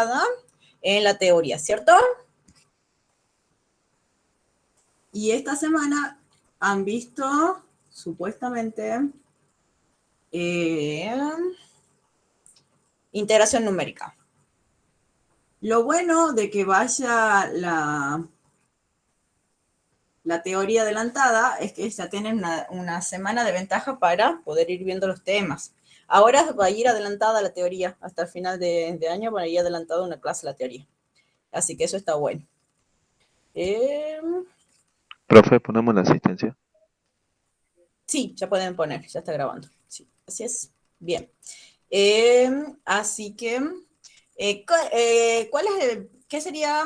adelantada en la teoría, ¿cierto? Y esta semana han visto, supuestamente, integración numérica. Lo bueno de que vaya la teoría adelantada es que ya tienen una semana de ventaja para poder ir viendo los temas. Ahora va a ir adelantada la teoría, hasta el final de año va a ir adelantada una clase la teoría. Así que eso está bueno. Profe, ponemos la asistencia. Sí, ya pueden poner, ya está grabando. Sí, así es. Bien. Así que, ¿qué sería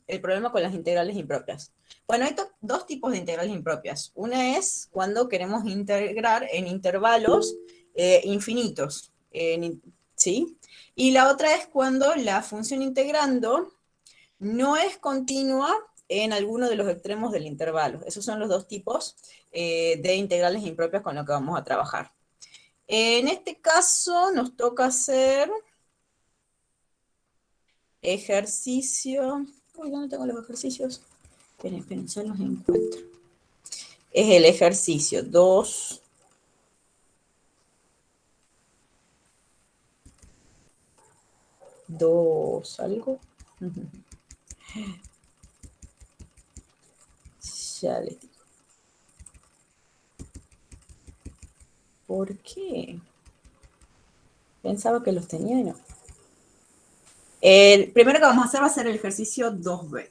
el problema con las integrales impropias? Bueno, hay dos tipos de integrales impropias. Una es cuando queremos integrar en intervalos infinitos, ¿sí? Y la otra es cuando la función integrando no es continua en alguno de los extremos del intervalo. Esos son los dos tipos de integrales impropias con los que vamos a trabajar. En este caso nos toca hacer ejercicio. Uy, ¿dónde tengo los ejercicios? Esperen, ya los encuentro. Es el ejercicio 2. Algo. Ya les digo. ¿Por qué? Pensaba que los tenía y no. El primero que vamos a hacer va a ser el ejercicio 2b.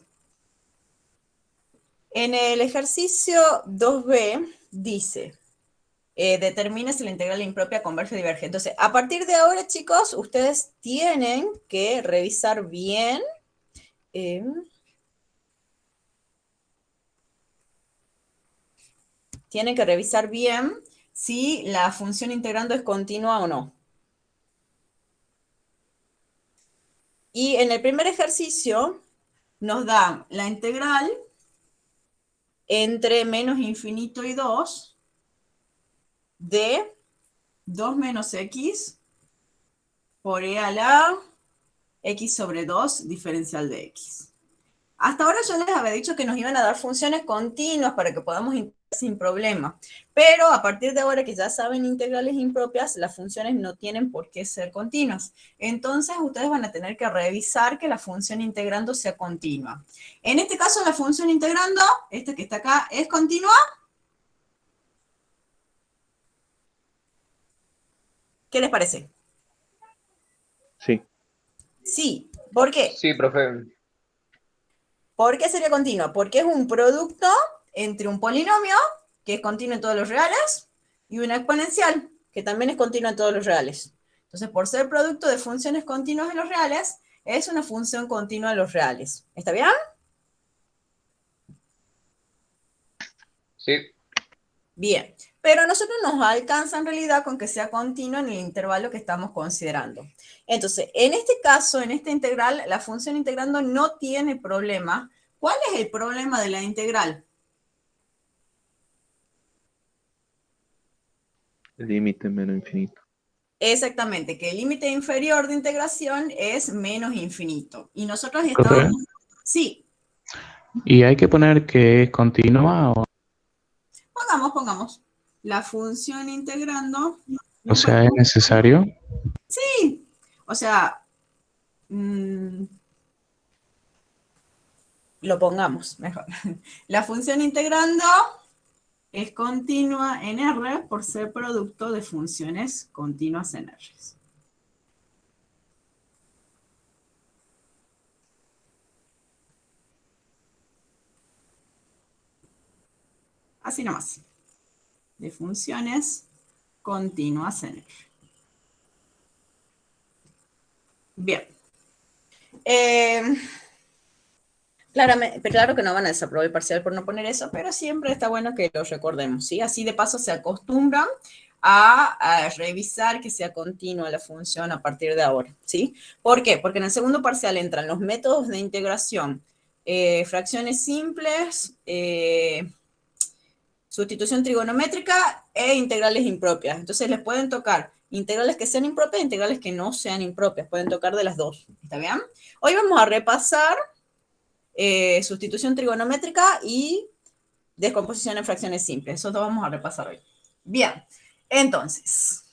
En el ejercicio 2b dice, determina si la integral impropia converge o diverge. Entonces, a partir de ahora, chicos, ustedes tienen que revisar bien. Tienen que revisar bien si la función integrando es continua o no. Y en el primer ejercicio nos da la integral entre menos infinito y 2 de 2 menos x por e a la x sobre 2 diferencial de x. Hasta ahora yo les había dicho que nos iban a dar funciones continuas para que podamos integrar sin problema. Pero a partir de ahora que ya saben integrales impropias, las funciones no tienen por qué ser continuas. Entonces ustedes van a tener que revisar que la función integrando sea continua. En este caso la función integrando, esta que está acá, ¿es continua? ¿Qué les parece? Sí. Sí. ¿Por qué? Sí, profe. ¿Por qué sería continua? Porque es un producto entre un polinomio, que es continuo en todos los reales, y una exponencial, que también es continua en todos los reales. Entonces, por ser producto de funciones continuas en los reales, es una función continua en los reales. ¿Está bien? Sí. Bien. Pero a nosotros nos alcanza en realidad con que sea continua en el intervalo que estamos considerando. Entonces, en este caso, en esta integral, la función integrando no tiene problema. ¿Cuál es el problema de la integral? El límite menos infinito. Exactamente, que el límite inferior de integración es menos infinito. Y nosotros Profe, estamos... Sí, ¿y hay que poner que es continua o pongamos. La función integrando... sea, es necesario? Sí, o sea, lo pongamos mejor. La función integrando es continua en R por ser producto de funciones continuas en R. Así nomás. De funciones continuas en R. Bien. Claro que no van a desaprobar el parcial por no poner eso, pero siempre está bueno que lo recordemos, ¿sí? Así de paso se acostumbran a revisar que sea continua la función a partir de ahora, ¿sí? ¿Por qué? Porque en el segundo parcial entran los métodos de integración, fracciones simples, sustitución trigonométrica e integrales impropias. Entonces les pueden tocar integrales que sean impropias e integrales que no sean impropias. Pueden tocar de las dos. ¿Está bien? Hoy vamos a repasar sustitución trigonométrica y descomposición en fracciones simples. Eso lo vamos a repasar hoy. Bien, entonces,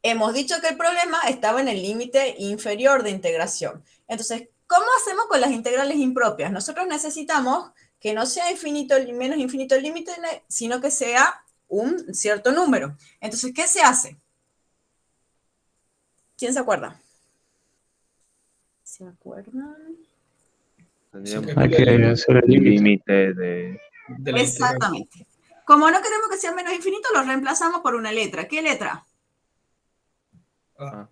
hemos dicho que el problema estaba en el límite inferior de integración. Entonces, ¿cómo hacemos con las integrales impropias? Nosotros necesitamos que no sea infinito, menos infinito el límite, sino que sea un cierto número. Entonces, ¿qué se hace? ¿Quién se acuerda? ¿Se acuerdan? Tendríamos Hay que hacer el límite. límite de... De la integral. Exactamente. Como no queremos que sea menos infinito, lo reemplazamos por una letra. ¿Qué letra? Ah,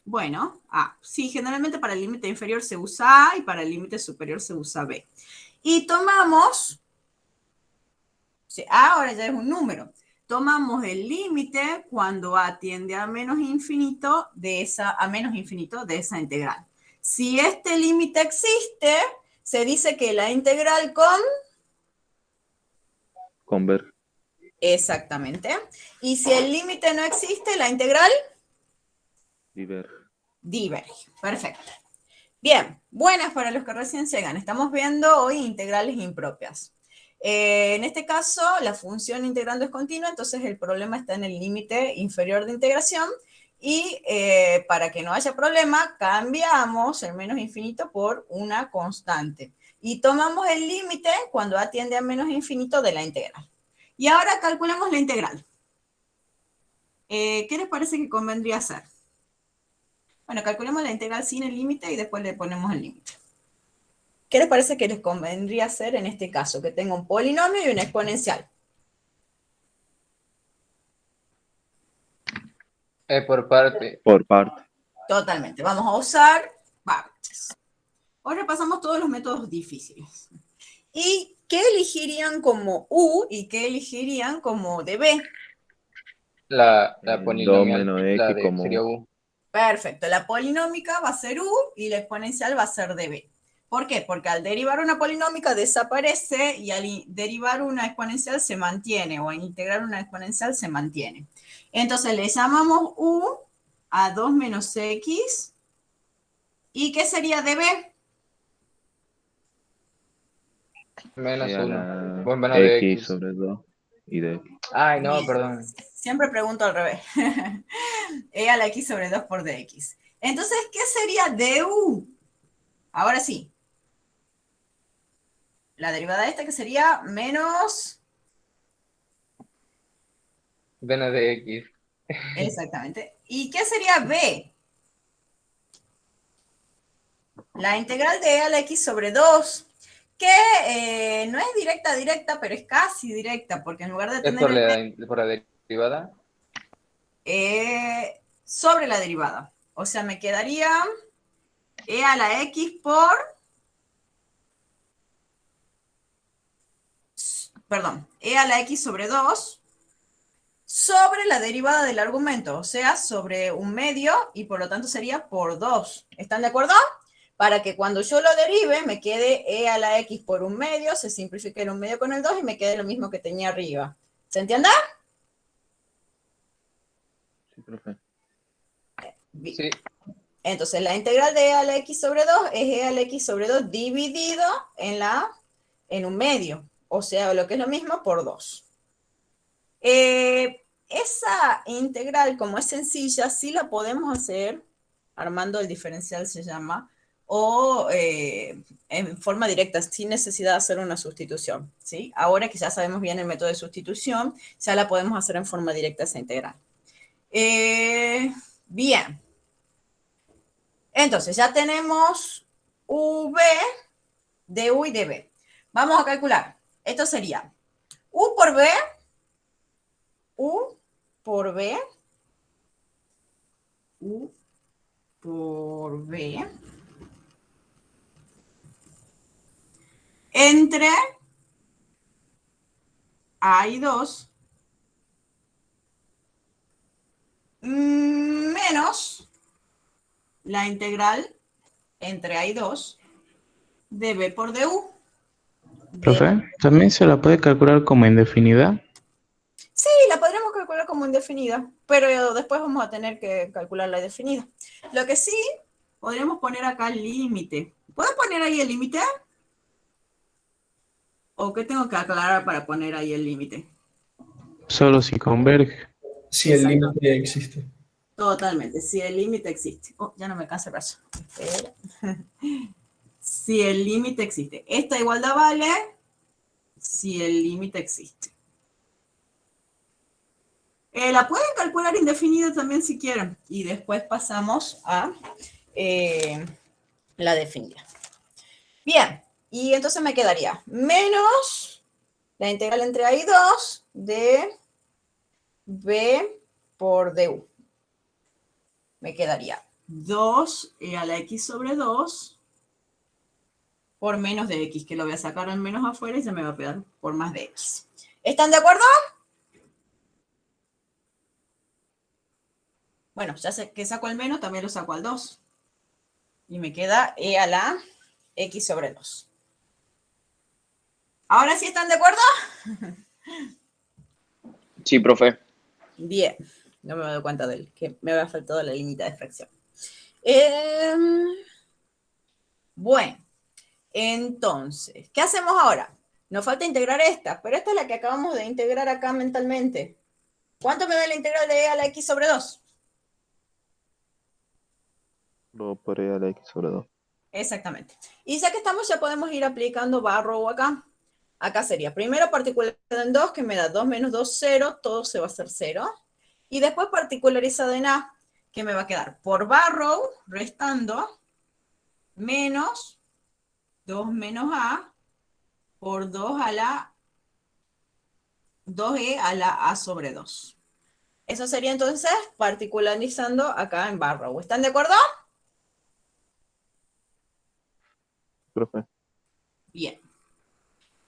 Bueno, A. Sí, generalmente para el límite inferior se usa A y para el límite superior se usa B. Y tomamos, sí, A ahora ya es un número. Tomamos el límite cuando A tiende a menos infinito de esa integral. Si este límite existe, se dice que la integral converge. Exactamente. Y si el límite no existe, la integral Diverge. diverge. Perfecto. Bien, buenas para los que recién llegan. Estamos viendo hoy integrales impropias. En este caso, la función integrando es continua, entonces el problema está en el límite inferior de integración. Y para que no haya problema, cambiamos el menos infinito por una constante. Y tomamos el límite cuando A tiende a menos infinito de la integral. Y ahora calculamos la integral. ¿Qué les parece que convendría hacer? Bueno, calculemos la integral sin el límite y después le ponemos el límite. ¿Qué les parece que les convendría hacer en este caso? Que tenga un polinomio y una exponencial. Por parte. Por parte. Totalmente. Vamos a usar partes. Hoy repasamos todos los métodos difíciles. ¿Y qué elegirían como U y qué elegirían como DB? La 2 polinomial, menos la X de como... sería U. Perfecto. La polinómica va a ser U y la exponencial va a ser DB. ¿Por qué? Porque al derivar una polinómica desaparece y al derivar una exponencial se mantiene, o al integrar una exponencial se mantiene. Entonces le llamamos U a 2 menos X. ¿Y qué sería DB? Menos a 1. la Bueno, menos de X X. sobre 2 y de X. Ay, no, perdón. Siempre pregunto al revés. E a la X sobre 2 por DX. Entonces, ¿qué sería DU? Ahora sí. La derivada de esta que sería menos... Menos de X. Exactamente. ¿Y qué sería B? La integral de E a la X sobre 2, que no es directa, pero es casi directa, porque en lugar de Es tener por la derivada. sobre la derivada. O sea, me quedaría E a la X por... Perdón, E a la X sobre 2 sobre la derivada del argumento, o sea, sobre un medio, y por lo tanto sería por 2. ¿Están de acuerdo? Para que cuando yo lo derive, me quede E a la X por un medio, se simplifique el un medio con el 2 y me quede lo mismo que tenía arriba. ¿Se entiende? Sí, profe. Bien. Sí. Entonces, la integral de E a la X sobre 2 es E a la X sobre 2 dividido en un medio. O sea, lo que es lo mismo por 2. Esa integral, como es sencilla, sí la podemos hacer armando el diferencial, se llama, o en forma directa, sin necesidad de hacer una sustitución, ¿sí? Ahora que ya sabemos bien el método de sustitución, ya la podemos hacer en forma directa esa integral. Bien. Entonces, ya tenemos V, de U y de B. Vamos a calcular. Esto sería U por B, U por B, U por B, entre A y 2, menos la integral entre A y 2 de B por DU. Profe, ¿también se la puede calcular como indefinida? Sí, la podremos calcular como como indefinida, pero después vamos a tener que calcular la definida. Lo que sí, podríamos poner acá el límite. ¿Puedo poner ahí el límite? ¿O qué tengo que aclarar para poner ahí el límite? Solo si converge. Si el Exacto. límite existe. Totalmente, si el límite existe. Oh, ya no me cansa el brazo. Espera. Si el límite existe. Esta igualdad vale si el límite existe. La pueden calcular indefinida también si quieren. Y después pasamos a la definida. Bien, y entonces me quedaría menos la integral entre A y 2 de B por du. Me quedaría 2e a la x sobre 2 por menos de x, que lo voy a sacar al menos afuera y se me va a quedar por más de x. ¿Están de acuerdo? Bueno, ya sé que saco el menos, también lo saco al 2. Y me queda e a la x sobre 2. ¿Ahora sí están de acuerdo? Sí, profe. Bien, no me doy cuenta de que me había faltado la límite de fracción. Bueno, entonces, ¿qué hacemos ahora? Nos falta integrar esta, pero esta es la que acabamos de integrar acá mentalmente. ¿Cuánto me da la integral de e a la x sobre 2? Lo por e a la x sobre 2. Exactamente. Y ya que estamos, ya podemos ir aplicando Barrow acá. Acá sería primero particularizado en 2, que me da 2 menos 2, 0. Todo se va a hacer 0. Y después particularizado en A, que me va a quedar por Barrow, restando, menos 2 menos A por 2e a la A sobre 2. Eso sería entonces particularizando acá en Barrow. ¿Están de acuerdo? Profe, Bien.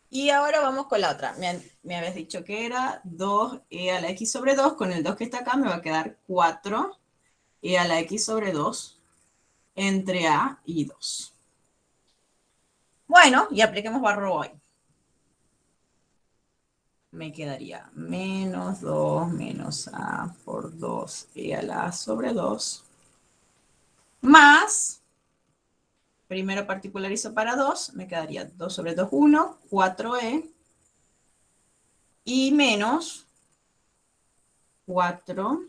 Y ahora vamos con la otra. Me habías dicho que era 2e a la x sobre 2. Con el 2 que está acá me va a quedar 4e a la x sobre 2 entre a y 2. Bueno, y apliquemos Barrow hoy. Me quedaría menos 2 menos a por 2e a la a sobre 2 más, primero particularizo para 2, me quedaría 2 sobre 2, 1, 4e y menos 4e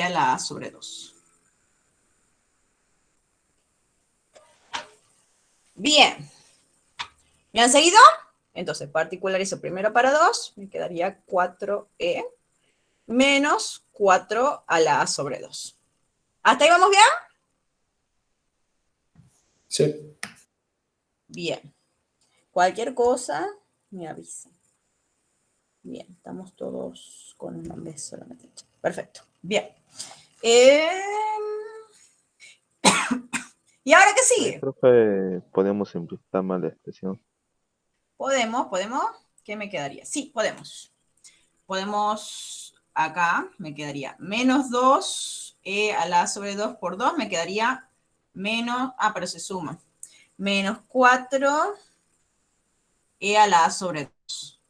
a la a sobre 2. Bien. ¿Me han seguido? Entonces, particularizo primero para 2, me quedaría 4e menos 4 a la a sobre 2. ¿Hasta ahí vamos bien? Sí. Bien. Cualquier cosa, me avisa. Bien, estamos todos con un nombre solamente. Perfecto. Bien. ¿Y ahora qué sigue? profe, podemos simplificar más la expresión. ¿Podemos? ¿Qué me quedaría? Sí, podemos. Podemos, acá me quedaría menos 2e a la a sobre 2 por 2, me quedaría menos, pero se suma, menos 4e a la a sobre 2.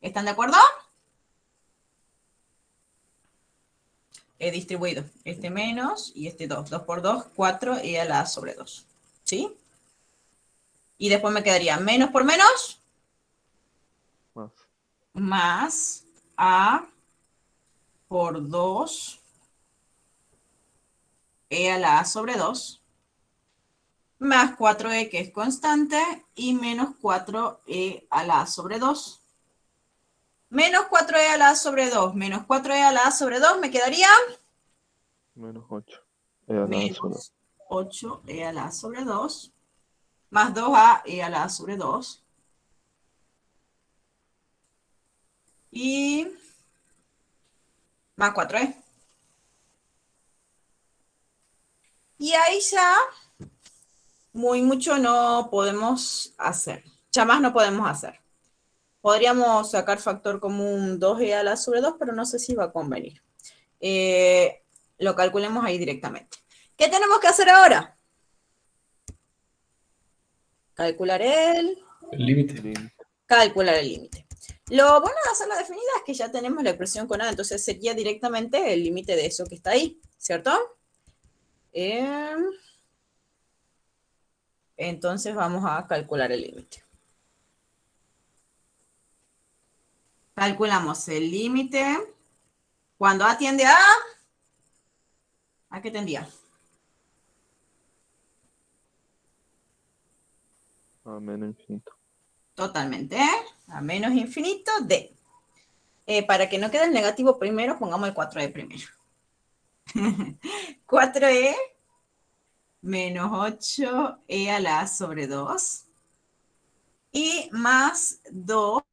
¿Están de acuerdo? He distribuido este menos y este 2. 2 por 2, 4e a la a sobre 2. ¿Sí? Y después me quedaría menos por menos, Más. más a por 2 e a la a sobre 2, más 4e que es constante, y menos 4e a la a sobre 2. Menos 4e a la a sobre 2, menos 4e a la a sobre 2, me quedaría Menos 8. E a la a sobre 2. menos 8e a la a sobre 2, más 2e a la a sobre 2. Y más 4e. Y ahí ya mucho no podemos hacer. Ya más no podemos hacer. Podríamos sacar factor común 2e a la sobre 2, pero no sé si va a convenir. Lo calculemos ahí directamente. ¿Qué tenemos que hacer ahora? Calcular El límite. calcular el límite. Lo bueno de hacerla definida es que ya tenemos la expresión con A, entonces sería directamente el límite de eso que está ahí, ¿cierto? Entonces vamos a calcular el límite. Calculamos el límite. Cuando A tiende ¿a qué tendría? A menos infinito. Totalmente, a menos infinito de. Para que no quede el negativo primero, pongamos el 4e primero. 4e menos 8e a la A sobre 2 y más 2a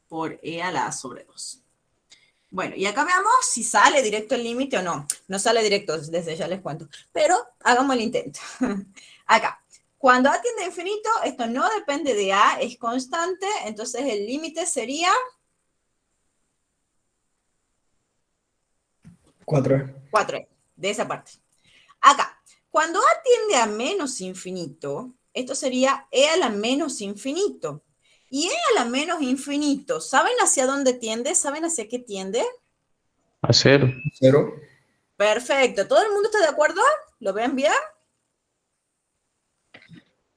por e a la A sobre 2. Bueno, y acá veamos si sale directo el límite o no. No sale directo, desde ya les cuento. Pero hagamos el intento. Acá. Cuando A tiende a infinito, esto no depende de A, es constante, entonces el límite sería 4E. 4e, de esa parte. Acá, cuando A tiende a menos infinito, esto sería e a la menos infinito. Y e a la menos infinito, ¿saben hacia dónde tiende? ¿Saben hacia qué tiende? A 0. 0. Perfecto. ¿Todo el mundo está de acuerdo? ¿Lo ven bien?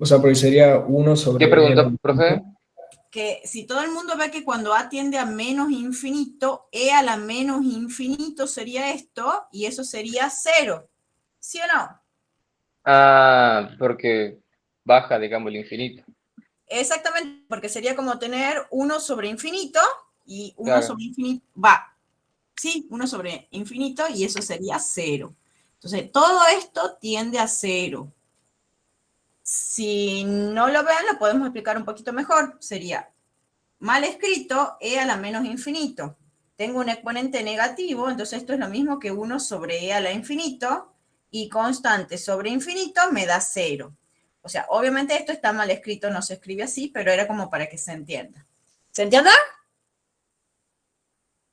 O sea, porque sería 1 sobre... ¿Qué pregunta, profe? Que si todo el mundo ve que cuando A tiende a menos infinito, e a la menos infinito sería esto, y eso sería 0. ¿Sí o no? Ah, porque baja, digamos, el infinito. Exactamente, porque sería como tener 1 sobre infinito, y 1 Claro. sobre infinito, sí, 1 sobre infinito, y eso sería 0. Entonces, todo esto tiende a 0. Si no lo ven, lo podemos explicar un poquito mejor. Sería mal escrito, e a la menos infinito. Tengo un exponente negativo, entonces esto es lo mismo que 1 sobre e a la infinito, y constante sobre infinito me da 0. O sea, obviamente esto está mal escrito, no se escribe así, pero era como para que se entienda. ¿Se entiende?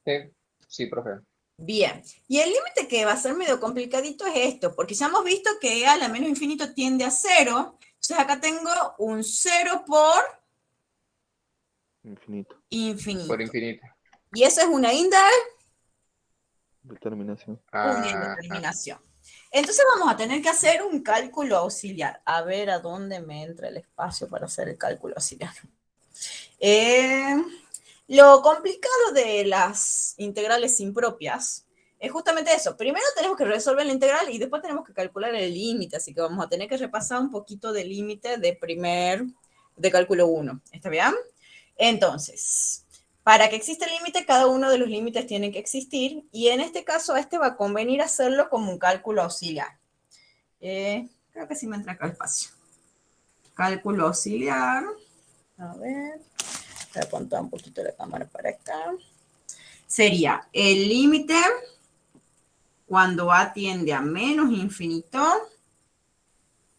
Sí, sí, profe. Bien. Y el límite que va a ser medio complicadito es esto, porque ya hemos visto que e a la menos infinito tiende a 0. Entonces acá tengo un 0 por Infinito. infinito. Por infinito. Y eso es una Determinación. indeterminación. Entonces vamos a tener que hacer un cálculo auxiliar. A ver a dónde me entra el espacio para hacer el cálculo auxiliar. Lo complicado de las integrales impropias es justamente eso. Primero tenemos que resolver la integral y después tenemos que calcular el límite. Así que vamos a tener que repasar un poquito del límite de cálculo 1. ¿Está bien? Entonces, para que exista el límite, cada uno de los límites tiene que existir. Y en este caso, a este va a convenir hacerlo como un cálculo auxiliar. Creo que sí me entra acá el espacio. Cálculo auxiliar. A ver. Voy a apuntar un poquito la cámara para acá. Sería el límite cuando A tiende a menos infinito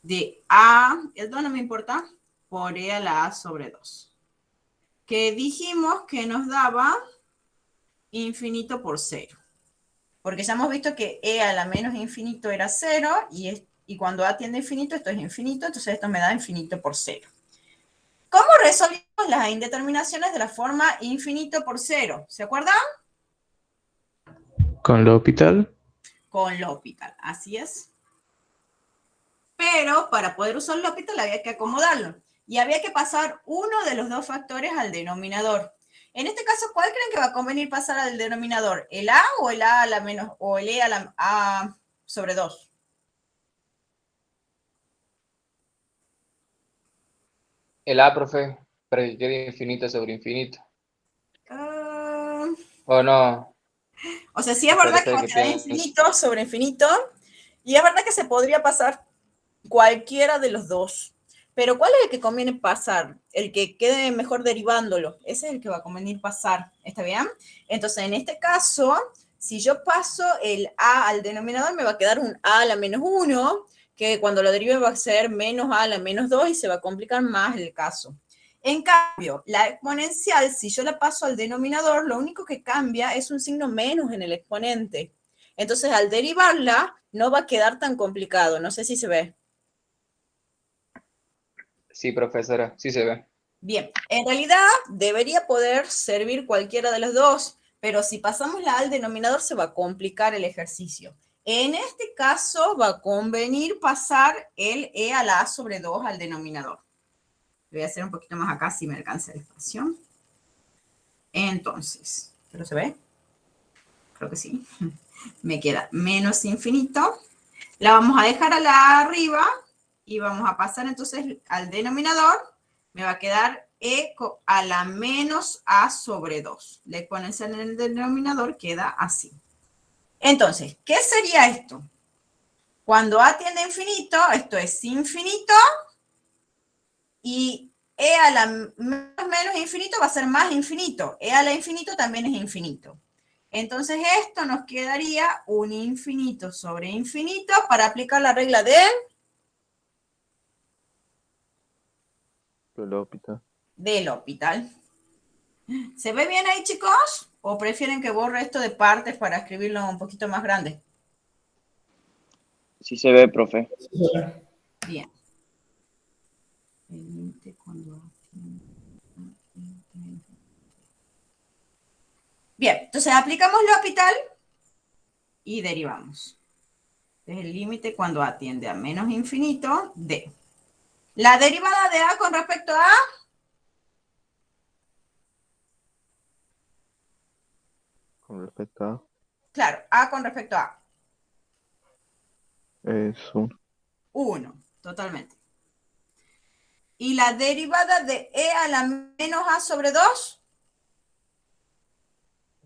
de A, el 2 no me importa, por e a la A sobre 2. Que dijimos que nos daba infinito por 0. Porque ya hemos visto que e a la menos infinito era 0 y cuando A tiende a infinito, esto es infinito, entonces esto me da infinito por 0. ¿Cómo resolvimos las indeterminaciones de la forma infinito por 0? ¿Se acuerdan? Con L'Hopital. Con L'Hopital, así es. Pero para poder usar L'Hopital había que acomodarlo. Y había que pasar uno de los dos factores al denominador. En este caso, ¿cuál creen que va a convenir pasar al denominador? ¿El A o el A a la menos, o el E a la A sobre 2? El A, profe, para que quede infinito sobre infinito. ¿O no? O sea, sí es Podría verdad que va ser a que quedar infinito sobre infinito. Y es verdad que se podría pasar cualquiera de los dos. Pero ¿cuál es el que conviene pasar? El que quede mejor derivándolo. Ese es el que va a convenir pasar. ¿Está bien? Entonces, en este caso, si yo paso el a al denominador, me va a quedar un a a la menos 1, que cuando lo derive va a ser menos a la menos 2 y se va a complicar más el caso. En cambio, la exponencial, si yo la paso al denominador, lo único que cambia es un signo menos en el exponente. Entonces, al derivarla, no va a quedar tan complicado. No sé si se ve. Sí, profesora, sí se ve. Bien, en realidad debería poder servir cualquiera de las dos, pero si pasamos la A al denominador se va a complicar el ejercicio. En este caso va a convenir pasar el E a la A sobre 2 al denominador. Voy a hacer un poquito más acá si me alcanza el espacio. Entonces, ¿pero se ve? Creo que sí. Me queda menos infinito. La vamos a dejar a la arriba y vamos a pasar entonces al denominador. Me va a quedar e a la menos a sobre 2. La exponencial en el denominador queda así. Entonces, ¿qué sería esto? Cuando a tiende a infinito, esto es infinito, y e a la menos infinito va a ser más infinito. E a la infinito también es infinito. Entonces esto nos quedaría un infinito sobre infinito para aplicar la regla de L'Hopital. del L'Hopital. ¿Se ve bien ahí, chicos? ¿O prefieren que borre esto de partes para escribirlo un poquito más grande? Sí se ve, profe. Bien. El límite cuando... Bien, entonces aplicamos L'Hopital y derivamos. Es el límite cuando a tiende a menos infinito de. La derivada de a con respecto a... Con respecto a Claro, a con respecto a es 1. 1, totalmente. Y la derivada de e a la menos a sobre 2,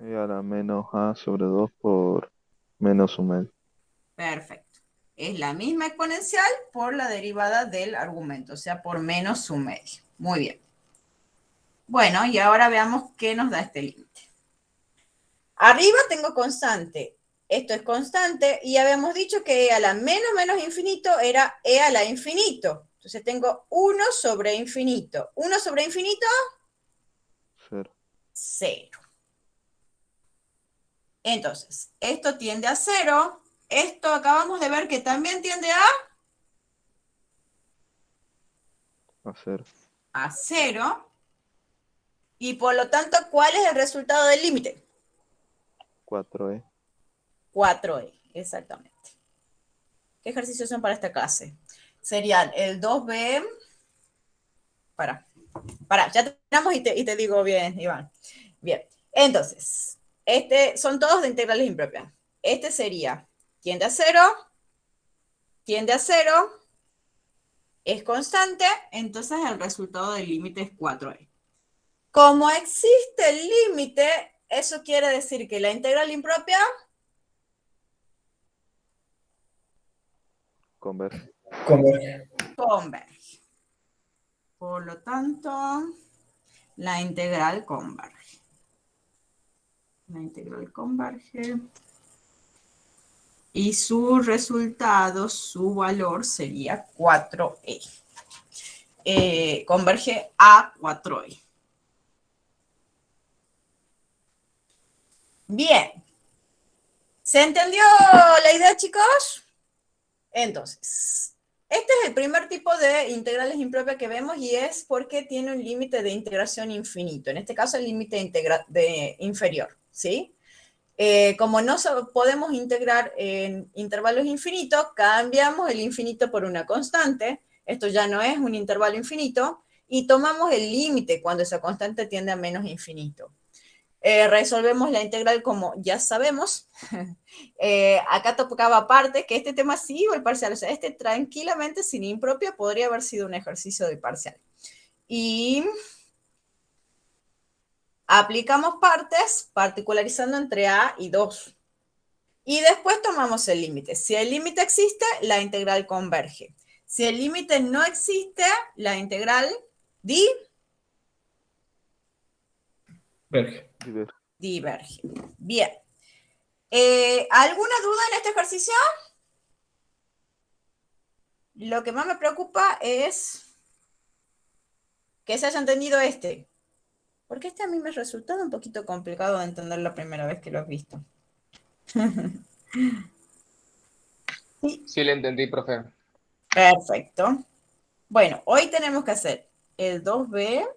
E a la menos a sobre 2 por menos un medio. perfecto. Es la misma exponencial por la derivada del argumento, o sea, por menos un medio. Muy bien. Bueno, y ahora veamos qué nos da este límite. Arriba tengo constante. Esto es constante y habíamos dicho que e a la menos infinito era e a la infinito. Entonces tengo 1 sobre infinito. 1 sobre infinito, 0. 0. Entonces, esto tiende a 0. Esto acabamos de ver que también tiende A 0. a 0. Y por lo tanto, ¿cuál es el resultado del límite? 4e. 4e, exactamente. ¿Qué ejercicios son para esta clase? Serían el 2b. Para, ya terminamos y te digo bien, Iván. Bien, entonces, son todos de integrales impropias. Este sería, tiende a 0, es constante, entonces el resultado del límite es 4e. Como existe el límite, eso quiere decir que la integral impropia Converge. converge. Por lo tanto, la integral converge. La integral converge. Y su resultado, su valor sería 4e. Converge a 4e. Bien. ¿Se entendió la idea, chicos? Entonces, este es el primer tipo de integrales impropias que vemos y es porque tiene un límite de integración infinito. En este caso, el límite de inferior, ¿sí? Como no podemos integrar en intervalos infinitos, cambiamos el infinito por una constante. Esto ya no es un intervalo infinito. Y tomamos el límite cuando esa constante tiende a menos infinito. Resolvemos la integral como ya sabemos. Acá tocaba aparte que este tema sí iba al parcial. O sea, este tranquilamente sin impropia podría haber sido un ejercicio de parcial. Y aplicamos partes particularizando entre A y 2. Y después tomamos el límite. Si el límite existe, la integral converge. Si el límite no existe, la integral diverge. Bien. ¿Alguna duda en este ejercicio? Lo que más me preocupa es que se haya entendido este. Porque este a mí me ha resultado un poquito complicado de entender la primera vez que lo has visto. Sí, le entendí, profe. Perfecto. Bueno, hoy tenemos que hacer el 2b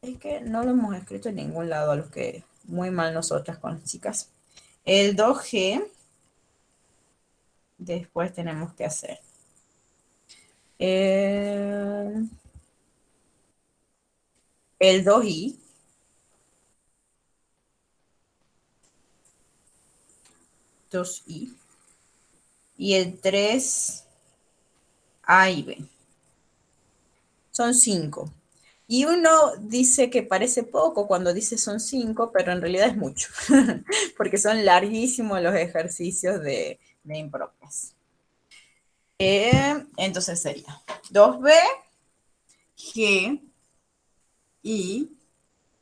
Es que no lo hemos escrito en ningún lado, a los que muy mal nosotras con las chicas. El 2G, después tenemos que hacer. El 2I. 2I. Y el 3A y B. Son 5. Y uno dice que parece poco cuando dice son 5, pero en realidad es mucho, porque son larguísimos los ejercicios de impropias. Entonces sería 2B, G, I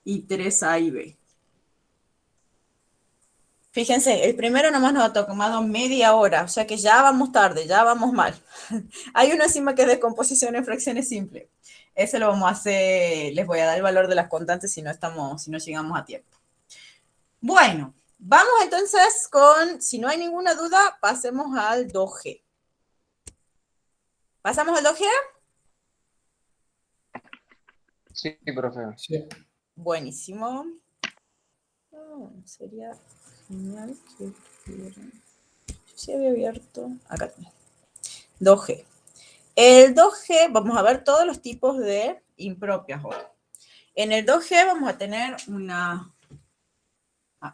y 3A y B. Fíjense, el primero nomás nos ha tomado media hora, o sea que ya vamos tarde, ya vamos mal. Hay uno encima que es descomposición en fracciones simples. Ese lo vamos a hacer, les voy a dar el valor de las constantes si no llegamos a tiempo. Bueno, vamos entonces con, si no hay ninguna duda, pasemos al 2G. ¿Pasamos al 2G? Sí, profe. Sí. Buenísimo. Sería genial que tuvieran. Yo sí había abierto. Acá tengo. 2G. El 2G, vamos a ver todos los tipos de impropias hoy. En el 2G vamos a tener una.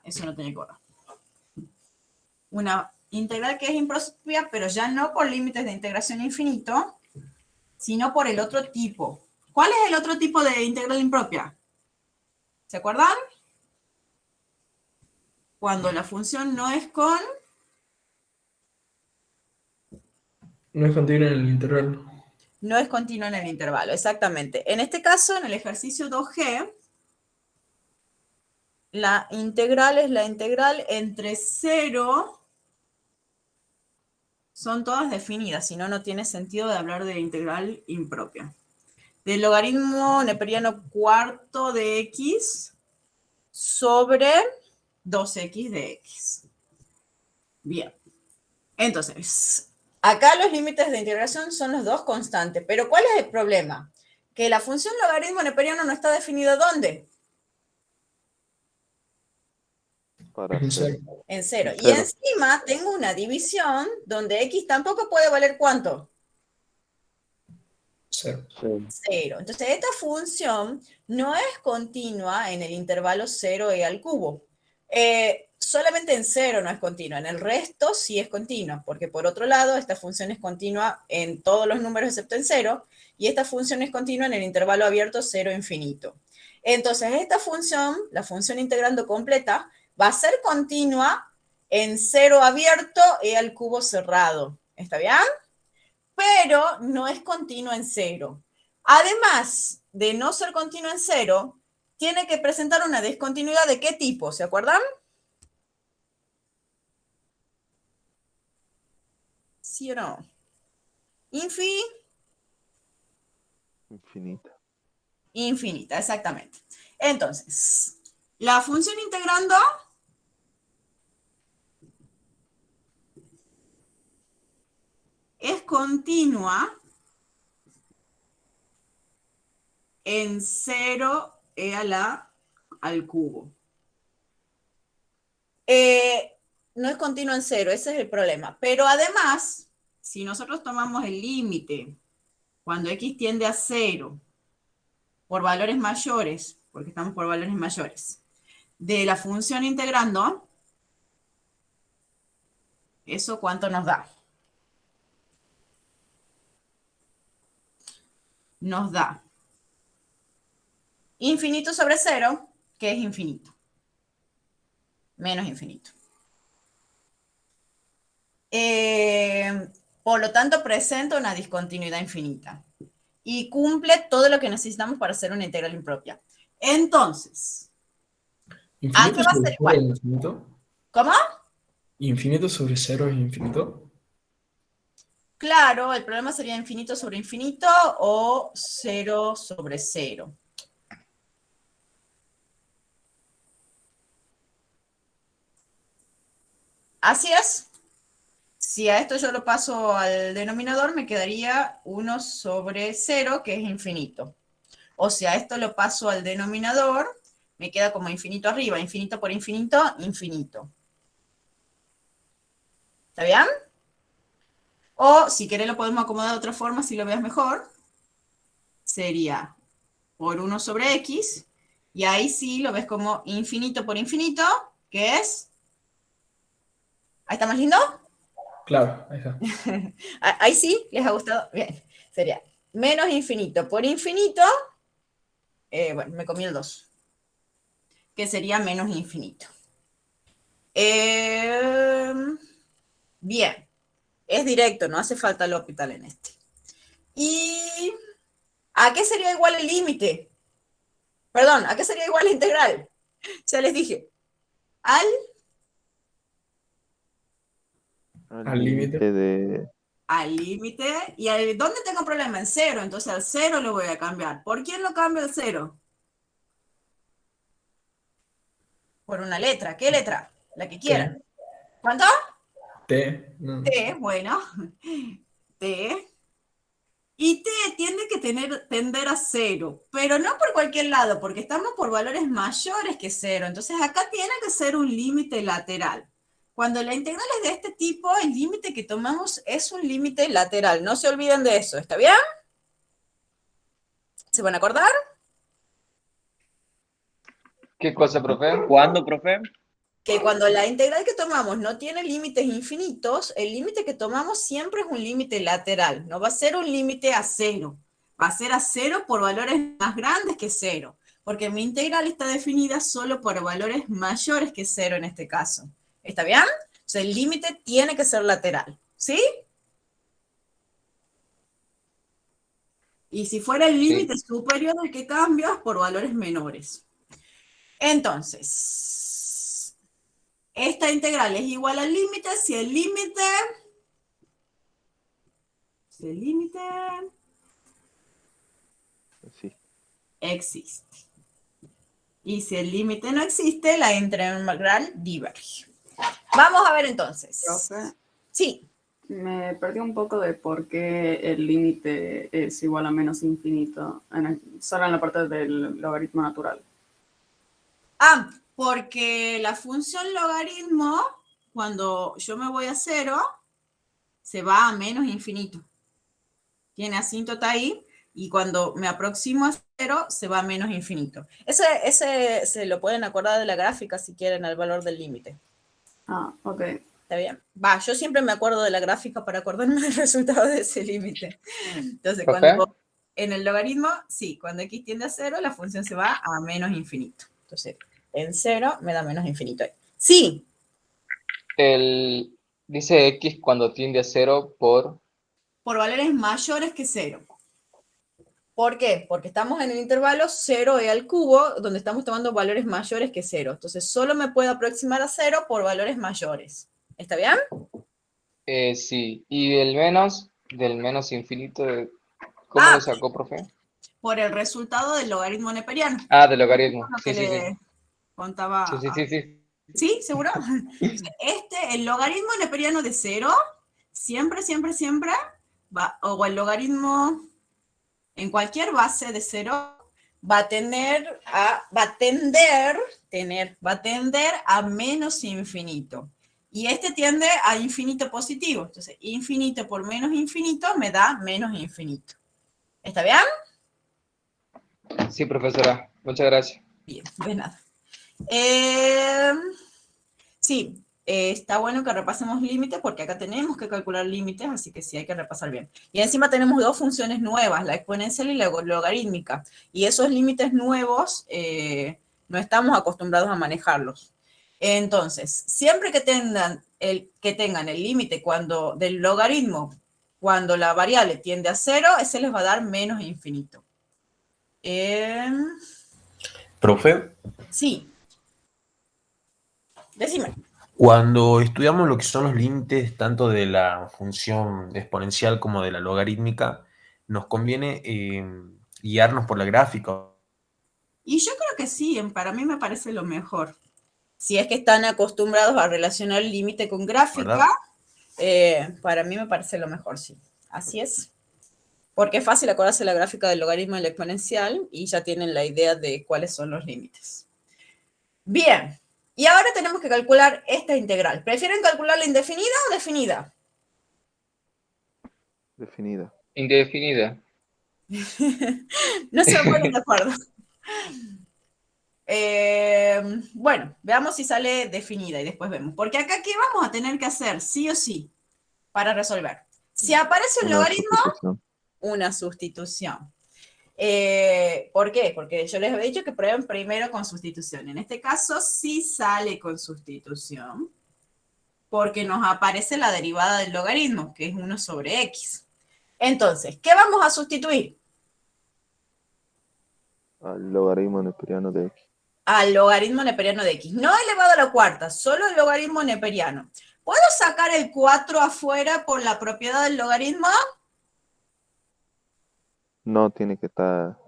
Eso no tenía que ver. Una integral que es impropia, pero ya no por límites de integración infinito, sino por el otro tipo. ¿Cuál es el otro tipo de integral impropia? ¿Se acuerdan? Cuando la función no es con... No es continua en el intervalo. No es continua en el intervalo, exactamente. En este caso, en el ejercicio 2G, la integral es la integral entre 0... Son todas definidas, si no, no tiene sentido de hablar de integral impropia. Del logaritmo neperiano cuarto de x sobre 2x de x. Bien. Entonces, acá los límites de integración son los dos constantes. Pero ¿cuál es el problema? Que la función logaritmo neperiano no está definida ¿dónde? Para En cero. cero. En 0. Y Cero. encima tengo una división donde x tampoco puede valer ¿cuánto? Cero. Cero. 0. Entonces, esta función no es continua en el intervalo 0e al cubo. Solamente en 0 no es continua, en el resto sí es continua, porque por otro lado, esta función es continua en todos los números excepto en 0, y esta función es continua en el intervalo abierto 0 infinito. Entonces, esta función, la función integrando completa, va a ser continua en 0 abierto e al cubo cerrado. ¿Está bien? Pero no es continua en 0. Además de no ser continua en 0, tiene que presentar una discontinuidad ¿de qué tipo? ¿Se acuerdan? ¿Sí o no? Infinita. Infinita, exactamente. Entonces, la función integrando es continua en 0e al cubo. No es continua en 0, ese es el problema. Pero además, si nosotros tomamos el límite cuando x tiende a 0 por valores mayores, porque estamos por valores mayores, de la función integrando, ¿eso cuánto nos da? Nos da infinito sobre 0, que es infinito. Menos infinito. Por lo tanto, presenta una discontinuidad infinita. Y cumple todo lo que necesitamos para hacer una integral impropia. Entonces, ¿a qué ¿Infinito va a sobre ser cero es igual? infinito? ¿Cómo? ¿Infinito sobre cero es infinito? Claro, el problema sería infinito sobre infinito o 0 sobre 0. Así es. Si a esto yo lo paso al denominador, me quedaría 1 sobre 0, que es infinito. O sea, esto lo paso al denominador, me queda como infinito arriba, infinito por infinito, infinito. ¿Está bien? O si querés lo podemos acomodar de otra forma, si lo veas mejor. Sería por 1 sobre x, y ahí sí lo ves como infinito por infinito, que es... ¿Ahí está más lindo? Claro, ahí está. Ahí sí, ¿les ha gustado? Bien, sería menos infinito por infinito, bueno, me comí el 2, que sería menos infinito. Bien, es directo, no hace falta el hospital en este. ¿Y a qué sería igual el límite? Perdón, ¿a qué sería igual la integral? Ya les dije, al Al límite. de... límite, y ¿dónde tengo problema? En 0, entonces al 0 lo voy a cambiar. ¿Por quién lo cambio al 0? Por una letra. ¿Qué letra? La que quieran. T. ¿Cuánto? T. No. T, bueno. T. Y T tiende que tender a 0, pero no por cualquier lado, porque estamos por valores mayores que 0. Entonces acá tiene que ser un límite lateral. Cuando la integral es de este tipo, el límite que tomamos es un límite lateral. No se olviden de eso, ¿está bien? ¿Se van a acordar? ¿Qué cosa, profe? ¿Cuándo, profe? Que cuando la integral que tomamos no tiene límites infinitos, el límite que tomamos siempre es un límite lateral. No va a ser un límite a 0. Va a ser a 0 por valores más grandes que 0. Porque mi integral está definida solo por valores mayores que 0 en este caso. ¿Está bien? O sea, el límite tiene que ser lateral. ¿Sí? Y si fuera el límite superior, el que cambias por valores menores. Entonces, esta integral es igual al límite si el límite Sí. existe. Y si el límite no existe, la integral diverge. Vamos a ver entonces. Profe, Sí. me perdí un poco de por qué el límite es igual a menos infinito, solo en la parte del logaritmo natural. Porque la función logaritmo, cuando yo me voy a 0, se va a menos infinito. Tiene asíntota ahí, y cuando me aproximo a 0, se va a menos infinito. Ese se lo pueden acordar de la gráfica si quieren al valor del límite. Ah, ok. ¿Está bien? Yo siempre me acuerdo de la gráfica para acordarme del resultado de ese límite. Entonces, cuando en el logaritmo, sí, cuando x tiende a 0, la función se va a menos infinito. Entonces, en 0 me da menos infinito ahí. Sí. Dice x cuando tiende a 0 por valores mayores que 0. ¿Por qué? Porque estamos en el intervalo 0e al cubo, donde estamos tomando valores mayores que 0. Entonces, solo me puedo aproximar a 0 por valores mayores. ¿Está bien? Sí. ¿Y del menos infinito, cómo lo sacó, profe? Por el resultado del logaritmo neperiano. Del logaritmo. Sí, sí. Contaba. Sí. ¿Sí? ¿Seguro? El logaritmo neperiano de 0, siempre va, o el logaritmo en cualquier base de 0, va a tender a menos infinito. Y este tiende a infinito positivo. Entonces, infinito por menos infinito me da menos infinito. ¿Está bien? Sí, profesora. Muchas gracias. Bien, de nada. Sí, está bueno que repasemos límites porque acá tenemos que calcular límites, así que sí hay que repasar bien. Y encima tenemos dos funciones nuevas, la exponencial y la logarítmica. Y esos límites nuevos no estamos acostumbrados a manejarlos. Entonces, siempre que tengan el límite del logaritmo, cuando la variable tiende a 0, ese les va a dar menos infinito. Profe, Sí. Decime. cuando estudiamos lo que son los límites tanto de la función exponencial como de la logarítmica, nos conviene guiarnos por la gráfica. Y yo creo que sí, para mí me parece lo mejor. Si es que están acostumbrados a relacionar el límite con gráfica, para mí me parece lo mejor, sí. Así es. Porque es fácil acordarse la gráfica del logaritmo del exponencial y ya tienen la idea de cuáles son los límites. Bien, y ahora tenemos que calcular esta integral. ¿Prefieren calcularla indefinida o definida? Definida. Indefinida. No se ponen de acuerdo. Bueno, veamos si sale definida y después vemos. Porque acá, ¿qué vamos a tener que hacer? Sí o sí, para resolver. Si aparece un Una logaritmo, sustitución. una sustitución. ¿Por qué? Porque yo les había dicho que prueben primero con sustitución. En este caso sí sale con sustitución, porque nos aparece la derivada del logaritmo, que es 1 sobre x. Entonces, ¿qué vamos a sustituir? Al logaritmo neperiano de x. Al logaritmo neperiano de x. No elevado a la cuarta, solo el logaritmo neperiano. ¿Puedo sacar el 4 afuera por la propiedad del logaritmo? No tiene que estar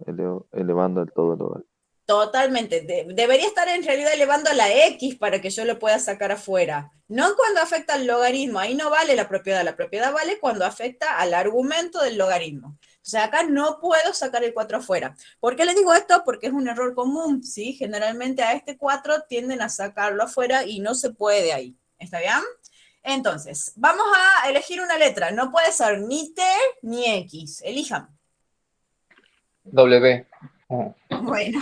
elevando al todo logaritmo. Totalmente. Debería estar en realidad elevando a la x para que yo lo pueda sacar afuera. No cuando afecta al logaritmo. Ahí no vale la propiedad. La propiedad vale cuando afecta al argumento del logaritmo. O sea, acá no puedo sacar el 4 afuera. ¿Por qué les digo esto? Porque es un error común, ¿sí? Generalmente a este 4 tienden a sacarlo afuera y no se puede ahí. ¿Está bien? Entonces, vamos a elegir una letra. No puede ser ni t ni x. Elijan. W. Oh. Bueno,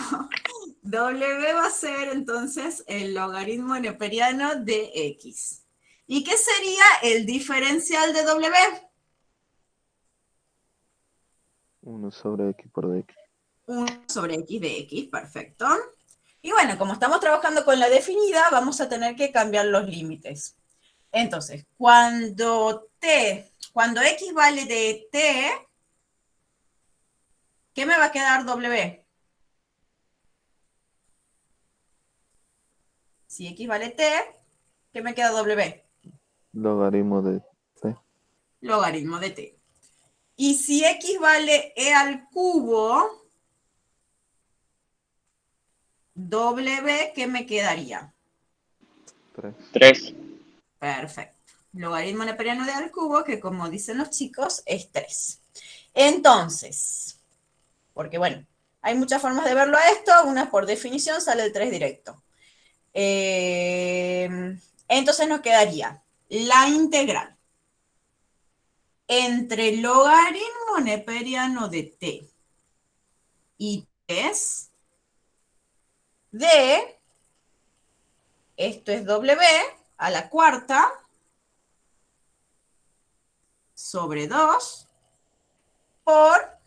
W va a ser entonces el logaritmo neperiano de x. ¿Y qué sería el diferencial de W? 1 sobre x por dx. 1 sobre x de x, perfecto. Y bueno, como estamos trabajando con la definida, vamos a tener que cambiar los límites. Entonces, cuando x vale de t, ¿qué me va a quedar W? Si x vale t, ¿qué me queda W? Logaritmo de t. Logaritmo de t. Y si x vale e al cubo, W, ¿qué me quedaría? 3. 3. Perfecto. Logaritmo neperiano de e al cubo, que como dicen los chicos, es 3. Entonces, porque bueno, hay muchas formas de verlo a esto. Una por definición sale el 3 directo. Entonces nos quedaría la integral entre logaritmo neperiano de t y 3 de, esto es W a la cuarta sobre 2 por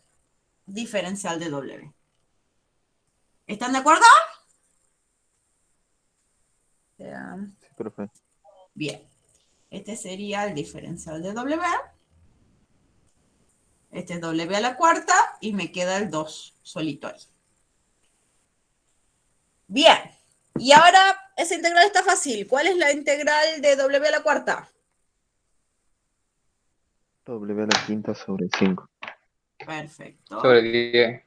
diferencial de W. ¿Están de acuerdo? Sí, profe. Bien. Este sería el diferencial de W. Este es W a la cuarta y me queda el 2 solito ahí. Bien. Y ahora esa integral está fácil. ¿Cuál es la integral de W a la cuarta? W a la quinta sobre 5. Perfecto. Sobre 10.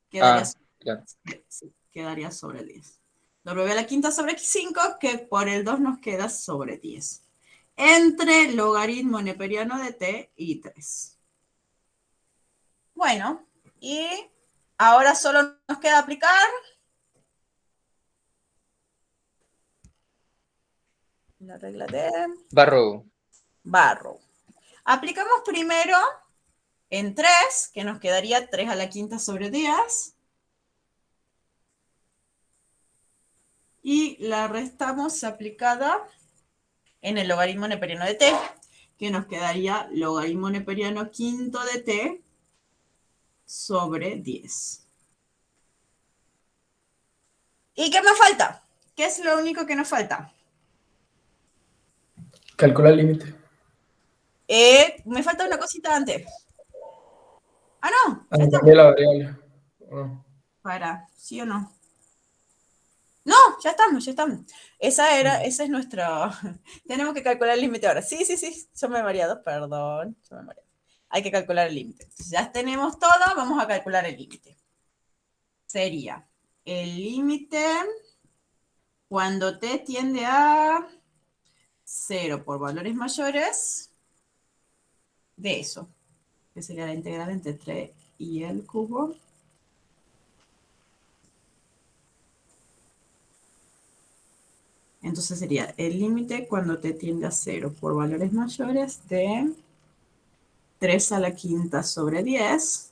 Quedaría, Claro. sí, quedaría sobre 10. W a la quinta sobre 5, que por el 2 nos queda sobre 10. Entre logaritmo neperiano de t y 3. Bueno, y ahora solo nos queda aplicar la regla de Barrow. Aplicamos primero en 3, que nos quedaría 3 a la quinta sobre 10. Y la restamos aplicada en el logaritmo neperiano de t, que nos quedaría logaritmo neperiano quinto de t sobre 10. ¿Y qué me falta? ¿Qué es lo único que nos falta? Calcula el límite. Me falta una cosita antes. Ah, no. Ya Cambié la variable. No. Para, ¿sí o no? No, ya estamos. Esa es nuestra... Tenemos que calcular el límite ahora. Sí. Yo me he variado, perdón. Hay que calcular el límite. Ya tenemos todo, vamos a calcular el límite. Sería el límite cuando t tiende a 0 por valores mayores de eso. que sería la integral entre 3 y el cubo. Entonces sería el límite cuando t tiende a 0 por valores mayores de 3 a la quinta sobre 10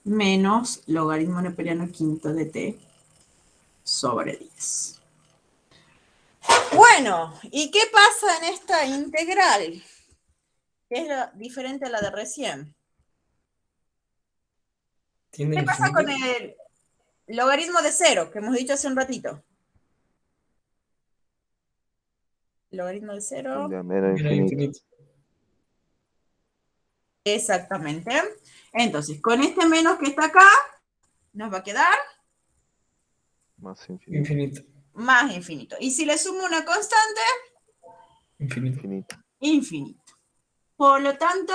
menos logaritmo neperiano quinto de t sobre 10. Bueno, ¿y qué pasa en esta integral? ¿Qué es diferente a la de recién? ¿Tiende ¿Qué a pasa con infinito? el logaritmo de 0 que hemos dicho hace un ratito? Logaritmo de 0. Tiende a menos Tiende a infinito. infinito. Exactamente. Entonces, con este menos que está acá, nos va a quedar Más infinito. Infinito. más infinito. Y si le sumo una constante, Infinito. Infinito. infinito. Por lo tanto,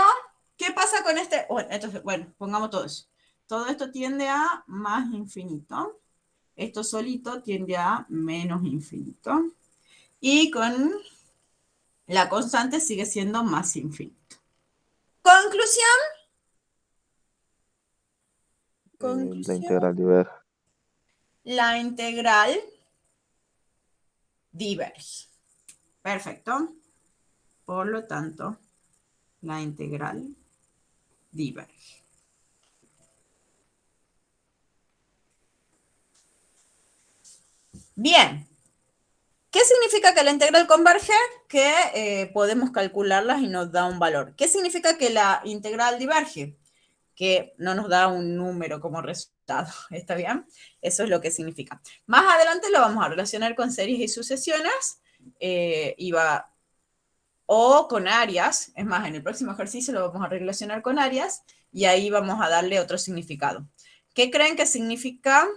¿qué pasa con este? Bueno, entonces, bueno, pongamos todo eso. Todo esto tiende a más infinito. Esto solito tiende a menos infinito. Y con la constante sigue siendo más infinito. Conclusión. La Conclusión. integral diverge. La integral diverge. Perfecto. Por lo tanto, la integral diverge. Bien. ¿Qué significa que la integral converge? Que podemos calcularlas y nos da un valor. ¿Qué significa que la integral diverge? Que no nos da un número como resultado. ¿Está bien? Eso es lo que significa. Más adelante lo vamos a relacionar con series y sucesiones. O con áreas. Es más, en el próximo ejercicio lo vamos a relacionar con áreas y ahí vamos a darle otro significado. ¿Qué creen que significa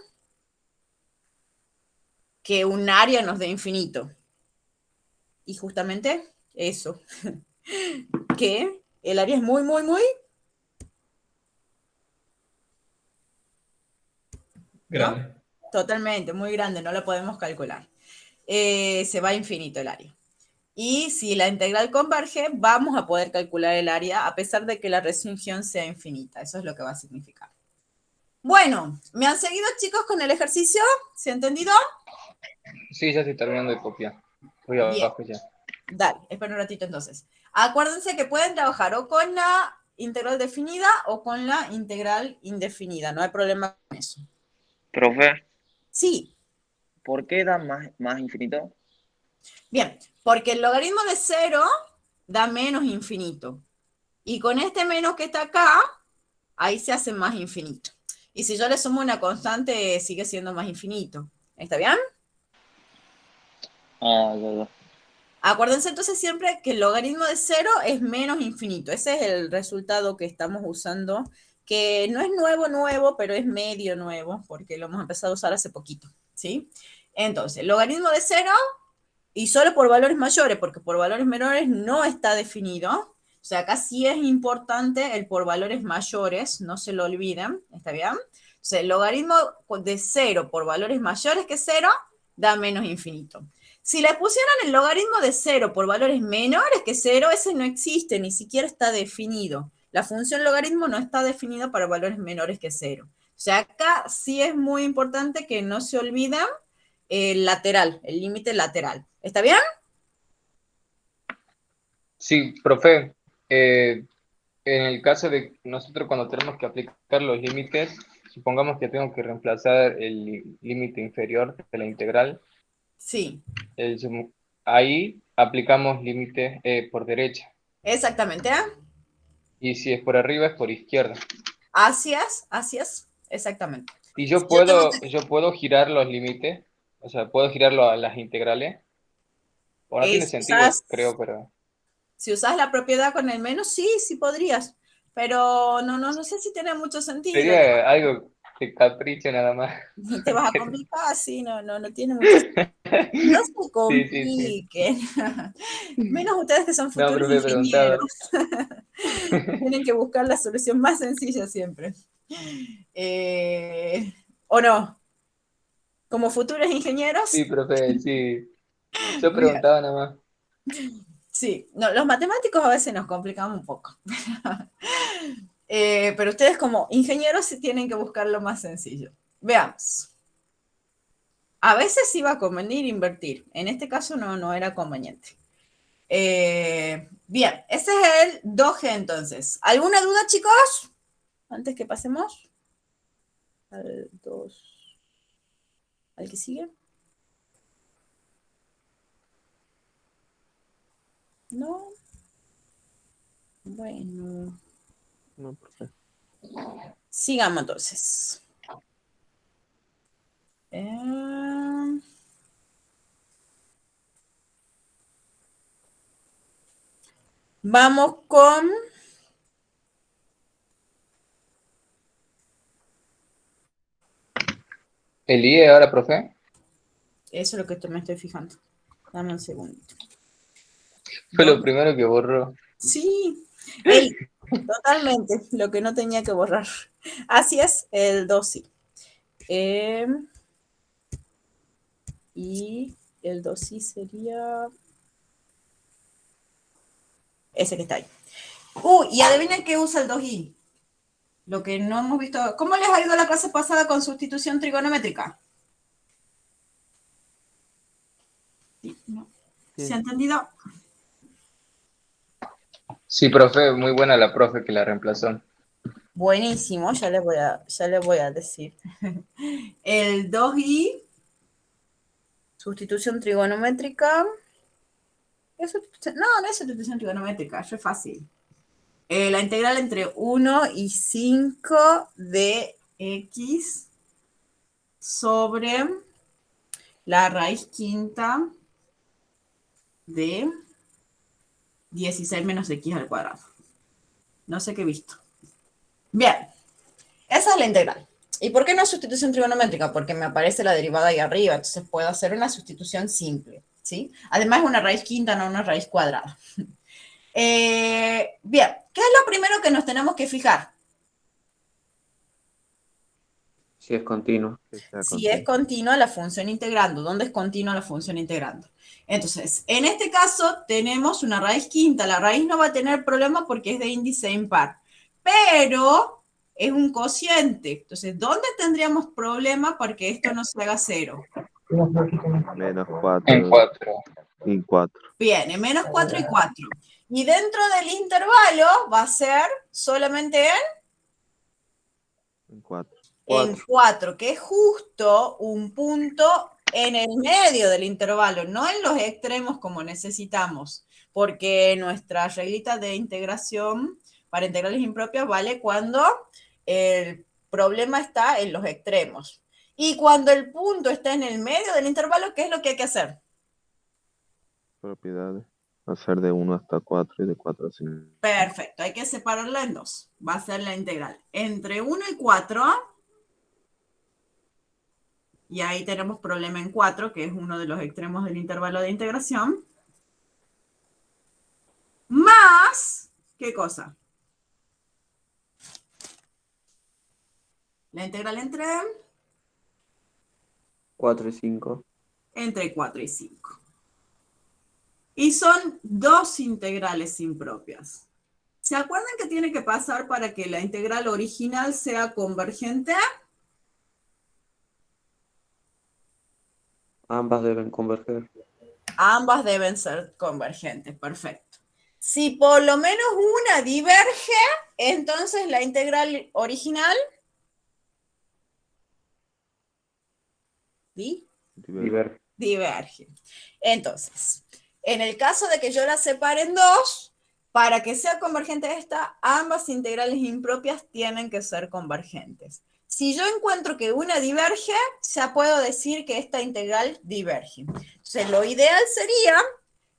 que un área nos dé infinito? Y justamente eso, que el área es muy, muy, muy Grande. ¿no? Totalmente, muy grande, no lo podemos calcular. Se va a infinito el área. Y si la integral converge, vamos a poder calcular el área a pesar de que la restricción sea infinita. Eso es lo que va a significar. Bueno, ¿me han seguido, chicos, con el ejercicio? ¿Se ha entendido? Sí, ya estoy terminando de copiar. Voy Bien. abajo ya. Dale, espera un ratito entonces. Acuérdense que pueden trabajar o con la integral definida o con la integral indefinida. No hay problema con eso. Profe, Sí, ¿por qué da más infinito? bien, porque el logaritmo de 0 da menos infinito. Y con este menos que está acá, ahí se hace más infinito. Y si yo le sumo una constante, sigue siendo más infinito. ¿Está bien? Ah, ya. Acuérdense entonces siempre que el logaritmo de 0 es menos infinito. Ese es el resultado que estamos usando, que no es nuevo, pero es medio nuevo, porque lo hemos empezado a usar hace poquito, ¿sí? Entonces, el logaritmo de 0, y solo por valores mayores, porque por valores menores no está definido. O sea, acá sí es importante el por valores mayores, no se lo olviden, ¿está bien? O sea, el logaritmo de 0 por valores mayores que 0 da menos infinito. Si le pusieran el logaritmo de 0 por valores menores que 0, ese no existe, ni siquiera está definido. La función logaritmo no está definida para valores menores que 0. O sea, acá sí es muy importante que no se olviden el lateral, el límite lateral. ¿Está bien? Sí, profe. En el caso de nosotros cuando tenemos que aplicar los límites, supongamos que tengo que reemplazar el límite inferior de la integral, Sí, ahí aplicamos límites por derecha. exactamente. ¿Eh? Y si es por arriba, es por izquierda. Así es, exactamente. Y Si yo tengo yo puedo girar los límites, o sea, puedo girarlo a las integrales. O no tiene si sentido, usas, creo, pero si usas la propiedad con el menos, sí, sí podrías. Pero no sé si tiene mucho sentido. sería algo de capricho nada más. Te vas a complicar, sí, no tiene mucho sentido. No se Sí, sí, sí. compliquen. Menos ustedes que son No, futuros pero me preguntaba. ingenieros. Tienen que buscar la solución más sencilla siempre. ¿O no? Como futuros ingenieros. Sí, profe, sí. Yo Bien. preguntaba nada más. Sí, no, los matemáticos a veces nos complicamos un poco. Pero ustedes como ingenieros sí tienen que buscar lo más sencillo. Veamos. A veces sí va a convenir invertir. En este caso no era conveniente. Bien, ese es el 2G entonces. ¿Alguna duda, chicos? Antes que pasemos al 2. ¿Al que sigue? No. Bueno. No, profe. Sigamos entonces. Vamos con ¿El IE ahora, profe? eso es lo que me estoy fijando. Dame un segundito. Fue lo primero que borró. Sí, totalmente, lo que no tenía que borrar. Así es, el 2 sí. Y el 2 sí sería ese que está ahí. Y adivinen qué usa el 2i. Lo que no hemos visto. ¿Cómo les ha ido la clase pasada con sustitución trigonométrica? Sí, no. ¿Se ha entendido? Sí, profe, muy buena la profe que la reemplazó. Buenísimo, ya les voy a decir. El 2i, sustitución trigonométrica. No es sustitución trigonométrica, eso es fácil. La integral entre 1 y 5 de x sobre la raíz quinta de 16 menos x al cuadrado. No sé qué he visto. Bien, esa es la integral. ¿Y por qué no sustitución trigonométrica? Porque me aparece la derivada ahí arriba, entonces puedo hacer una sustitución simple, ¿sí? Además es una raíz quinta, no una raíz cuadrada. Bien, ¿qué es lo primero que nos tenemos que fijar? Si es continuo. Si es continua la función integrando. ¿Dónde es continua la función integrando? Entonces, en este caso tenemos una raíz quinta. La raíz no va a tener problema porque es de índice impar. Pero es un cociente. Entonces, ¿dónde tendríamos problema para que esto no se haga 0? Menos 4 En 4. y 4. Bien, en menos 4 y 4. Y dentro del intervalo va a ser solamente En 4. en 4, que es justo un punto en el medio del intervalo, no en los extremos como necesitamos, porque nuestra reglita de integración para integrales impropias vale cuando el problema está en los extremos. Y cuando el punto está en el medio del intervalo, ¿qué es lo que hay que hacer? Propiedades. Hacer de 1 hasta 4 y de 4 a 5. Perfecto, hay que separarla en dos. Va a ser la integral entre 1 y 4. Y ahí tenemos problema en 4, que es uno de los extremos del intervalo de integración. Más, ¿qué cosa? La integral entre 4 y 5. Entre 4 y 5. Y son dos integrales impropias. ¿Se acuerdan qué tiene que pasar para que la integral original sea convergente? Ambas deben converger. Ambas deben ser convergentes, perfecto. Si por lo menos una diverge, entonces la integral original diverge. Entonces, en el caso de que yo la separe en dos, para que sea convergente esta, ambas integrales impropias tienen que ser convergentes. Si yo encuentro que una diverge, ya puedo decir que esta integral diverge. Entonces, lo ideal sería,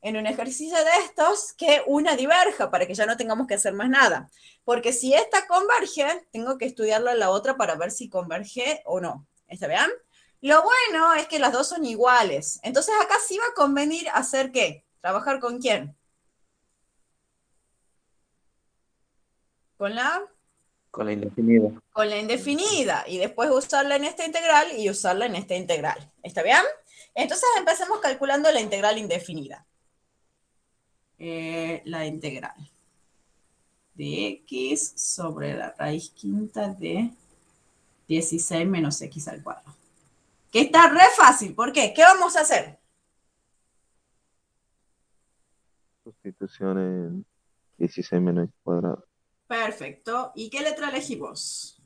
en un ejercicio de estos, que una diverja, para que ya no tengamos que hacer más nada. Porque si esta converge, tengo que estudiarla a la otra para ver si converge o no. ¿Está bien? Lo bueno es que las dos son iguales. Entonces, acá sí va a convenir hacer ¿qué? ¿Trabajar con quién? ¿Con la? Con la indefinida. Con la indefinida, y después usarla en esta integral y usarla en esta integral. ¿Está bien? Entonces empecemos calculando la integral indefinida. la integral de x sobre la raíz quinta de 16 menos x al cuadrado. Que está re fácil. ¿Por qué? ¿Qué vamos a hacer? Sustitución en 16 menos x cuadrado. Perfecto. ¿Y qué letra elegimos?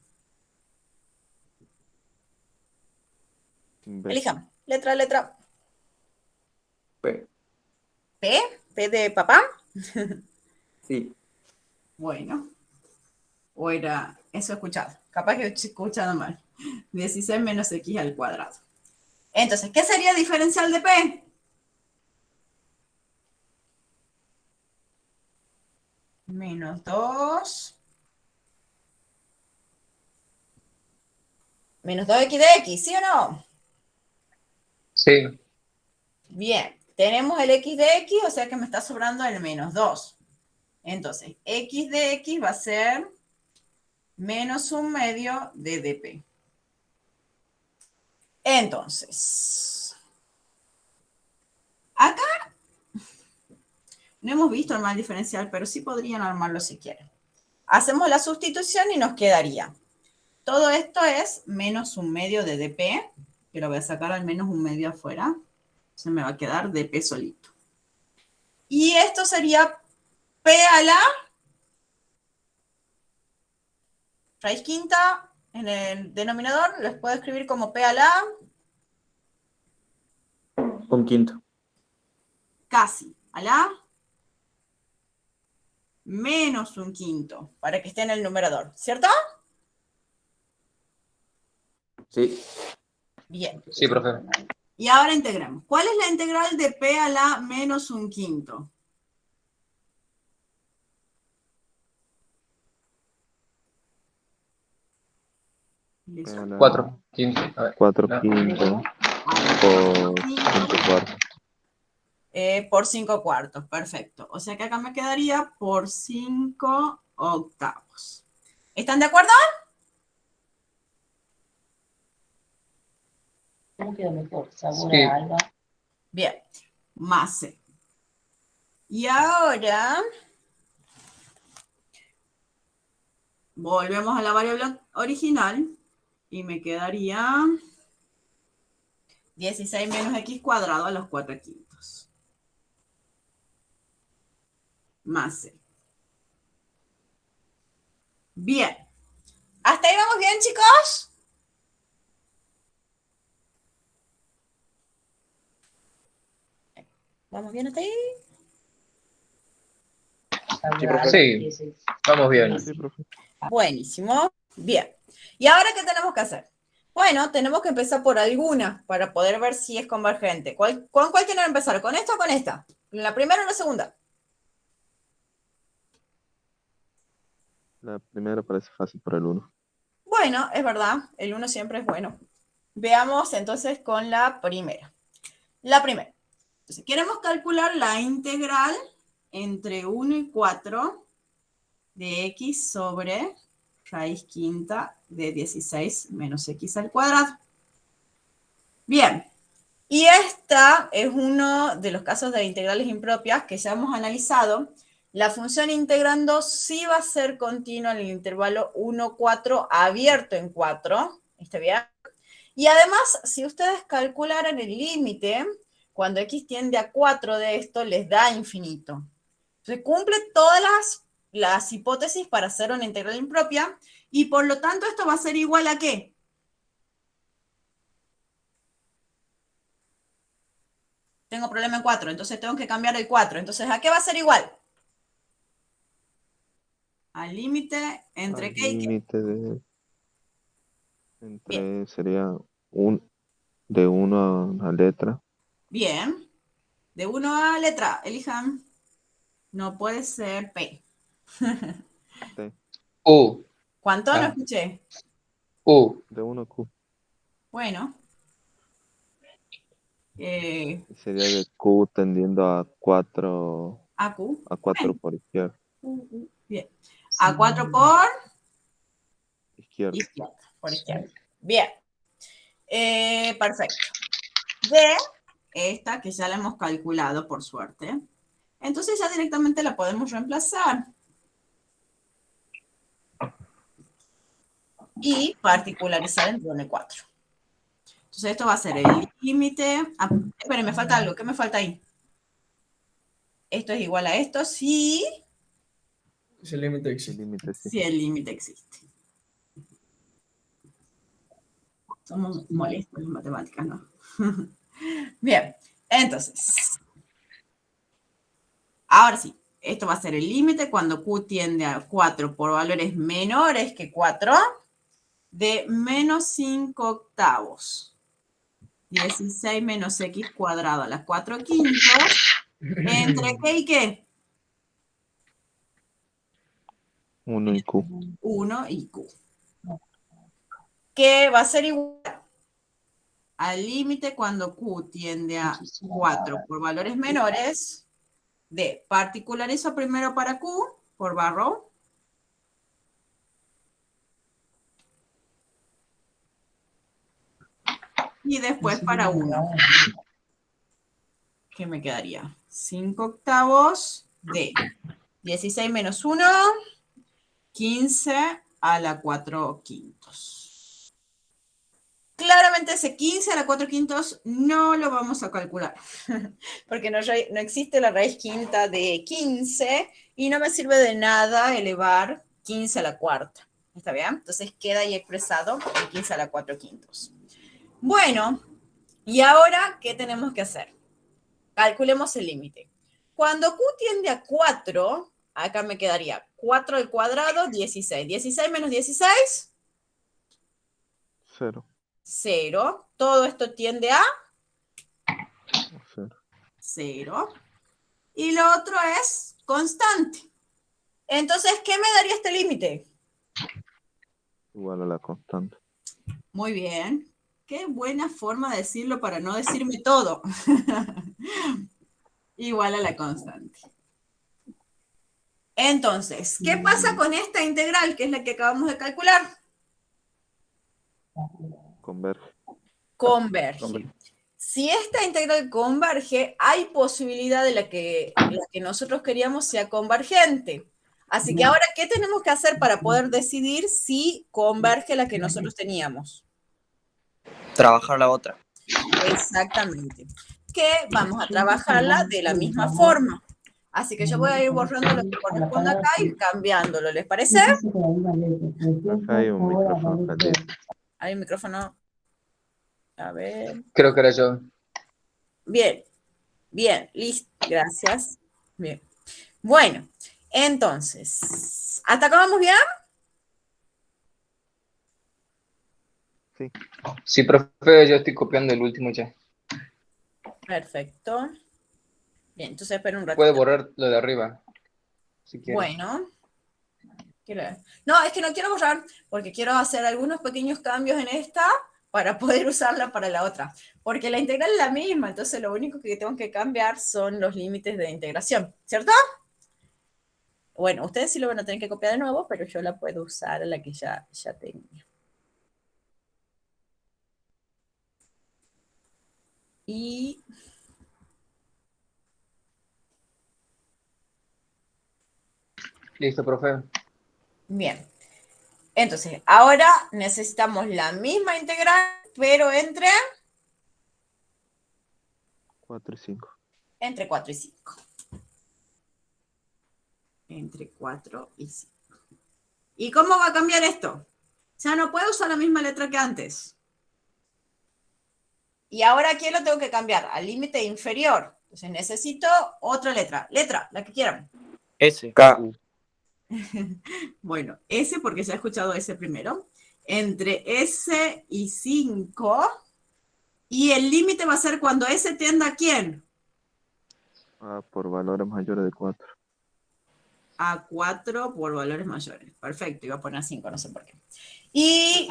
B. Elijan. Letra. P. ¿P? ¿P de papá? Sí. Bueno. O era... Eso he escuchado. Capaz que he escuchado mal. 16 menos x al cuadrado. Entonces, ¿qué sería diferencial de P? Menos 2. Menos 2x de x, ¿sí o no? Sí, Bien. Tenemos el x de x, o sea que me está sobrando el menos 2. Entonces, x de x va a ser menos 1/2 de dp. Entonces, acá no hemos visto el mal diferencial, pero sí podrían armarlo si quieren. Hacemos la sustitución y nos quedaría. Todo esto es menos 1/2 de dp, que lo voy a sacar al menos 1/2 afuera. Se me va a quedar dp solito. Y esto sería p a la raíz quinta en el denominador. Les puedo escribir como p a la 1/5. casi a la menos 1/5 para que esté en el numerador, ¿cierto? Sí. Bien. sí, profe. Y ahora integramos. ¿Cuál es la integral de p a la menos 1/5? ¿Listo? 4 quinto. A ver. 4 No. quintos por 5 cuartos. Por 5 cuartos, perfecto. O sea que acá me quedaría por 5 octavos. ¿Están de acuerdo? ¿Cómo queda mejor? ¿Sabor Sí. a alga? Bien. Más C. Y ahora volvemos a la variable original y me quedaría 16 menos x cuadrado a los 4 quintos. Más C. Bien. ¿Hasta ahí vamos bien, chicos? ¿Vamos bien hasta ahí? Sí, profe. Sí, vamos bien. Sí, profe. Buenísimo. Bien. ¿Y ahora qué tenemos que hacer? Bueno, tenemos que empezar por alguna para poder ver si es convergente. ¿Con cuál quieren empezar? ¿Con esta o con esta? ¿La primera o la segunda? La primera parece fácil por el 1. Bueno, es verdad. El 1 siempre es bueno. Veamos entonces con la primera. La primera. Entonces, queremos calcular la integral entre 1 y 4 de x sobre raíz quinta de 16 menos x al cuadrado. Bien, y esta es uno de los casos de integrales impropias que ya hemos analizado. La función integrando sí va a ser continua en el intervalo 1, 4, abierto en 4. ¿Está bien? Y además, si ustedes calcularan el límite, cuando x tiende a 4 de esto, les da infinito. Se cumple todas las hipótesis para hacer una integral impropia, y por lo tanto esto va a ser igual a ¿qué? Tengo problema en 4, entonces tengo que cambiar el 4. Entonces, ¿a qué va a ser igual? Al límite entre qué y qué. Límite de... Entre sería de 1 a letra. Bien. De 1 a letra, elijan. No puede ser P. T. U. ¿Cuánto? No Ah. escuché. U. De 1 a Q. Bueno. Sería de Q tendiendo a 4. A Q. A 4 Bueno. por izquierda. Bien. A 4 por Izquierda. izquierda. Por izquierda. Bien. Perfecto. De esta, que ya la hemos calculado, por suerte, Entonces ya directamente la podemos reemplazar. Y particularizar entre 1 y 4. Entonces esto va a ser el límite. Ah, esperen, me falta algo. ¿Qué me falta ahí? Esto es igual a esto si Si el límite El existe. límite sí. el límite existe. Somos molestos en matemáticas, ¿no? Bien, entonces. Ahora sí, esto va a ser el límite cuando Q tiende a 4 por valores menores que 4 de menos 5 octavos. 16 menos X cuadrado a la 4 quintos. ¿Entre qué y qué? 1 y Q. 1 y Q. Que va a ser igual al límite cuando Q tiende a 4 por valores menores de particularizo primero para Q por barro. Y después para 1. ¿Qué me quedaría? 5 octavos de 16 menos 1, 15 a la 4 quintos. Claramente ese 15 a la 4 quintos no lo vamos a calcular, porque no existe la raíz quinta de 15 y no me sirve de nada elevar 15 a la cuarta. ¿Está bien? Entonces queda ahí expresado el 15 a la 4 quintos. Bueno, ¿y ahora qué tenemos que hacer? Calculemos el límite. Cuando Q tiende a 4, acá me quedaría 4 al cuadrado, 16. 16 menos 16, 0. 0. Todo esto tiende a 0. 0. Y lo otro es constante. Entonces, ¿qué me daría este límite? Igual a la constante. Muy bien. Qué buena forma de decirlo para no decirme todo. Igual a la constante. Entonces, ¿qué pasa con esta integral, que es la que acabamos de calcular? Converge. Converge. Si esta integral converge, hay posibilidad de la que nosotros queríamos sea convergente. Así que ahora, ¿qué tenemos que hacer para poder decidir si converge la que nosotros teníamos? Trabajar la otra. Exactamente. Que vamos a trabajarla de la misma forma. Así que yo voy a ir borrando lo que corresponde acá y cambiándolo. ¿Les parece? Acá hay un micrófono caliente. Hay un micrófono. A ver. Creo que era yo. Bien. Bien. Listo. Gracias. Bien. Bueno. Entonces. ¿Hasta acá vamos bien? Sí. Sí, profe, yo estoy copiando el último ya. Perfecto. Bien, entonces espera un ratito. Puede borrar lo de arriba, si quiere. Bueno. No, es que no quiero borrar porque quiero hacer algunos pequeños cambios en esta para poder usarla para la otra. Porque la integral es la misma, entonces lo único que tengo que cambiar son los límites de integración, ¿cierto? Bueno, ustedes sí lo van a tener que copiar de nuevo, pero yo la puedo usar a la que ya tenía. Y Listo, profe. bien. Entonces, ahora necesitamos la misma integral, pero entre 4 y 5. entre 4 y 5. Entre 4 y 5. ¿Y cómo va a cambiar esto? Ya no puedo usar la misma letra que antes. Y ahora, ¿a quién lo tengo que cambiar? Al límite inferior. Entonces necesito otra letra. Letra, la que quieran. S. K. Bueno, S porque se ha escuchado S primero. Entre S y 5. Y el límite va a ser cuando S tienda a ¿quién? Por valores mayores de 4. A 4 por valores mayores. Perfecto, iba a poner 5, no sé por qué. Y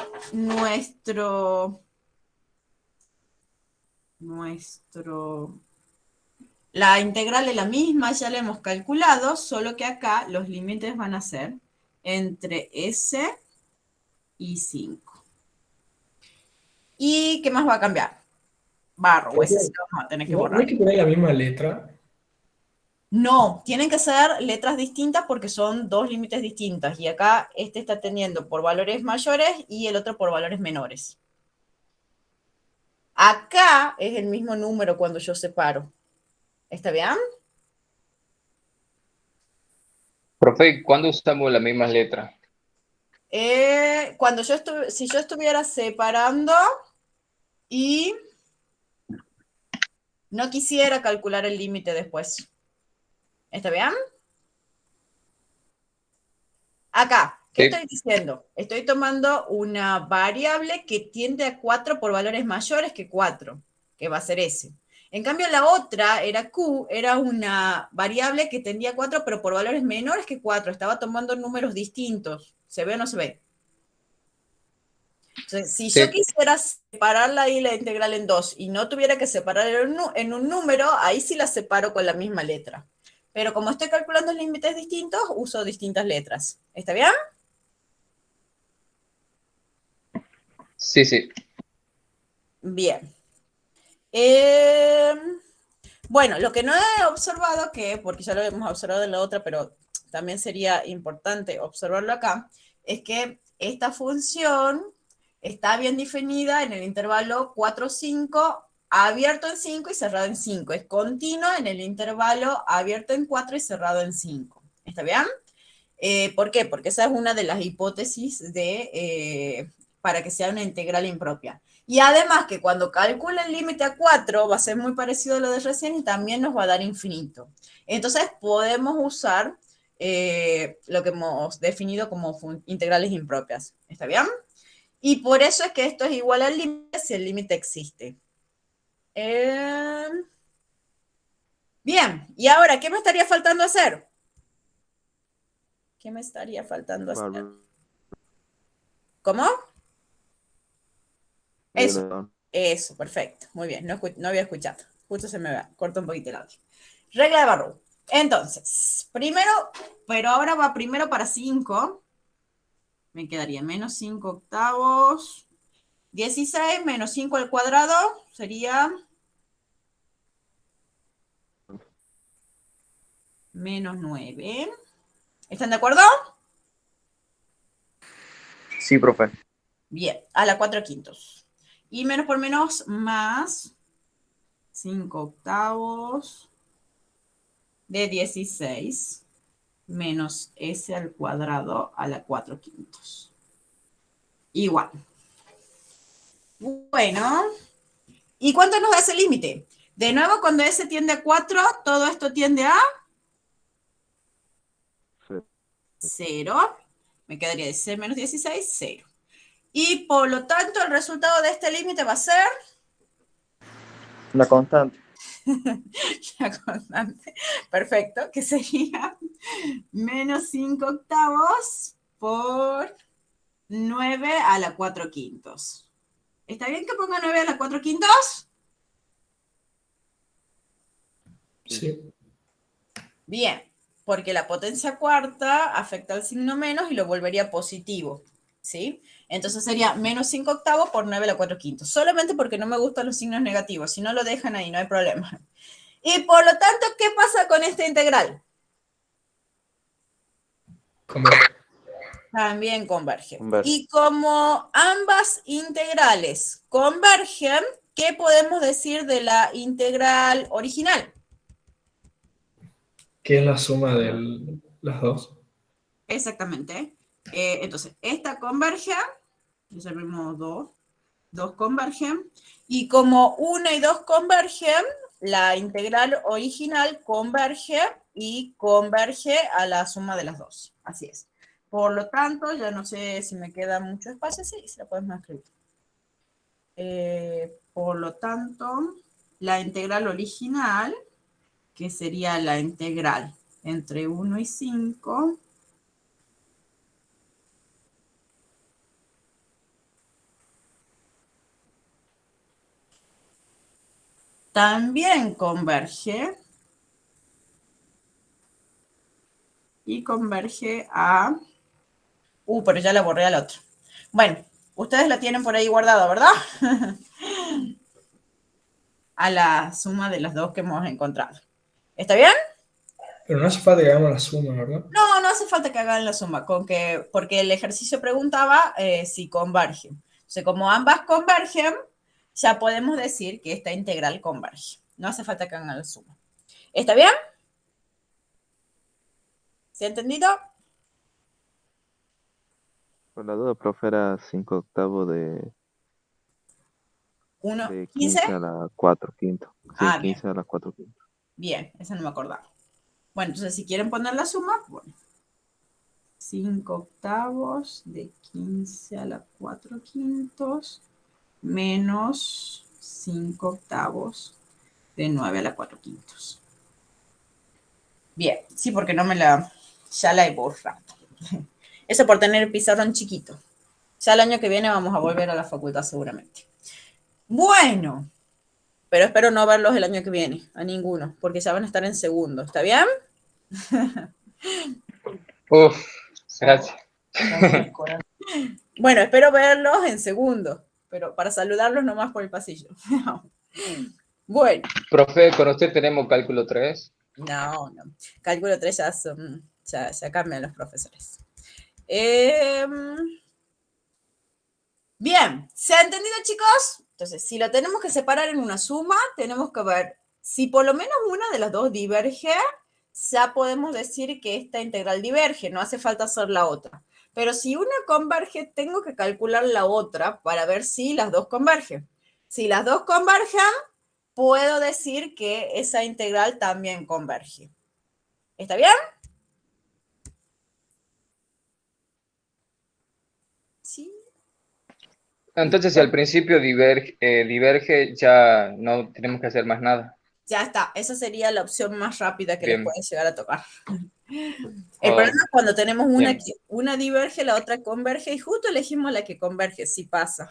la integral es la misma, ya la hemos calculado, solo que acá los límites van a ser entre S y 5. ¿Y qué más va a cambiar? Barro, o ese sí lo vamos a tener que No borrar. hay que poner la misma letra. No, tienen que ser letras distintas porque son dos límites distintas. Y acá este está teniendo por valores mayores y el otro por valores menores. Acá es el mismo número cuando yo separo. ¿Está bien? Profe, ¿cuándo usamos las mismas letras? Cuando si yo estuviera separando y no quisiera calcular el límite después. ¿Está bien? Acá, ¿qué Sí. estoy diciendo? Estoy tomando una variable que tiende a 4 por valores mayores que 4, que va a ser S. En cambio, la otra era Q, era una variable que tendía a 4, pero por valores menores que 4. Estaba tomando números distintos. ¿Se ve o no se ve? Entonces, si yo Sí. quisiera separarla ahí la integral en 2 y no tuviera que separar en un número, ahí sí la separo con la misma letra. Pero como estoy calculando límites distintos, uso distintas letras. ¿Está bien? Sí, sí. Bien. Bueno, lo que no he observado, porque ya lo hemos observado en la otra, pero también sería importante observarlo acá, es que esta función está bien definida en el intervalo 4, 5, abierto en 5 y cerrado en 5. Es continua en el intervalo abierto en 4 y cerrado en 5. ¿Está bien? ¿Por qué? Porque esa es una de las hipótesis para que sea una integral impropia. Y además que cuando calcula el límite a 4 va a ser muy parecido a lo de recién y también nos va a dar infinito. Entonces podemos usar lo que hemos definido como integrales impropias. ¿Está bien? Y por eso es que esto es igual al límite si el límite existe. Bien, y ahora, ¿qué me estaría faltando hacer? ¿Qué me estaría faltando hacer? ¿Cómo? Eso, perfecto. Muy bien, no había escuchado. Justo se me corta un poquito el audio. Regla de Barrow. Entonces, primero, pero ahora va primero para 5. Me quedaría menos 5 octavos. 16 menos 5 al cuadrado sería menos 9. ¿Están de acuerdo? Sí, profe. Bien, a la 4 quintos. Y menos por menos más 5 octavos de 16 menos S al cuadrado a la 4 quintos. Igual. Bueno. ¿Y cuánto nos da ese límite? De nuevo, cuando S tiende a 4, todo esto tiende a 0. Me quedaría 16 menos 16, 0. Y por lo tanto, el resultado de este límite va a ser Una constante. la constante. Perfecto, que sería menos 5 octavos por 9 a la 4 quintos. ¿Está bien que ponga 9 a la 4 quintos? Sí. Bien, porque la potencia cuarta afecta al signo menos y lo volvería positivo, ¿sí? Entonces sería menos 5 octavos por 9 a la 4 quintos. Solamente porque no me gustan los signos negativos. Si no lo dejan ahí, no hay problema. Y por lo tanto, ¿qué pasa con esta integral? También converge. Y como ambas integrales convergen, ¿qué podemos decir de la integral original? ¿Qué es la suma de las dos? Exactamente. Entonces, esta converge, reservemos 2 convergen, y como 1 y 2 convergen, la integral original converge y converge a la suma de las dos. Así es. Por lo tanto, ya no sé si me queda mucho espacio, sí, se la podemos escribir. Por lo tanto, la integral original, que sería la integral entre 1 y 5, también converge y converge a... pero ya la borré al otro. Bueno, ustedes la tienen por ahí guardada, ¿verdad? A la suma de las dos que hemos encontrado. ¿Está bien? Pero no hace falta que hagamos la suma, ¿verdad? No, no hace falta que hagan la suma, porque el ejercicio preguntaba si convergen. O sea, como ambas convergen, ya podemos decir que esta integral converge. No hace falta que hagan la suma. ¿Está bien? ¿Se ha entendido? Por la duda, profe, era 5 octavos ¿1, de 15? 15 a la 4 quinto. Sí, Ah, bien. 15 a la 4 quinto. Bien, esa no me acordaba. Bueno, entonces si quieren poner la suma, bueno. 5 octavos de 15 a la 4 quintos menos 5 octavos de 9 a la 4 quintos. Bien, sí, porque no me la... ya la he borrado. Eso por tener el pizarrón chiquito. Ya el año que viene vamos a volver a la facultad seguramente. Bueno, pero espero no verlos el año que viene, a ninguno, porque ya van a estar en segundo. ¿Está bien? Uf, gracias. Bueno, espero verlos en segundo, pero para saludarlos nomás por el pasillo. Bueno. Profe, ¿con usted tenemos cálculo 3? No. Cálculo 3 ya son, ya cambian los profesores. Bien, ¿se ha entendido, chicos? Entonces, si lo tenemos que separar en una suma, tenemos que ver si por lo menos una de las dos diverge, ya podemos decir que esta integral diverge, no hace falta hacer la otra. Pero si una converge, tengo que calcular la otra para ver si las dos convergen. Si las dos convergen, puedo decir que esa integral también converge. ¿Está bien? Sí. Entonces, si al principio diverge, ya no tenemos que hacer más nada. Ya está, esa sería la opción más rápida que les puede llegar a tocar. El problema es cuando tenemos una diverge, la otra converge, y justo elegimos la que converge, sí pasa.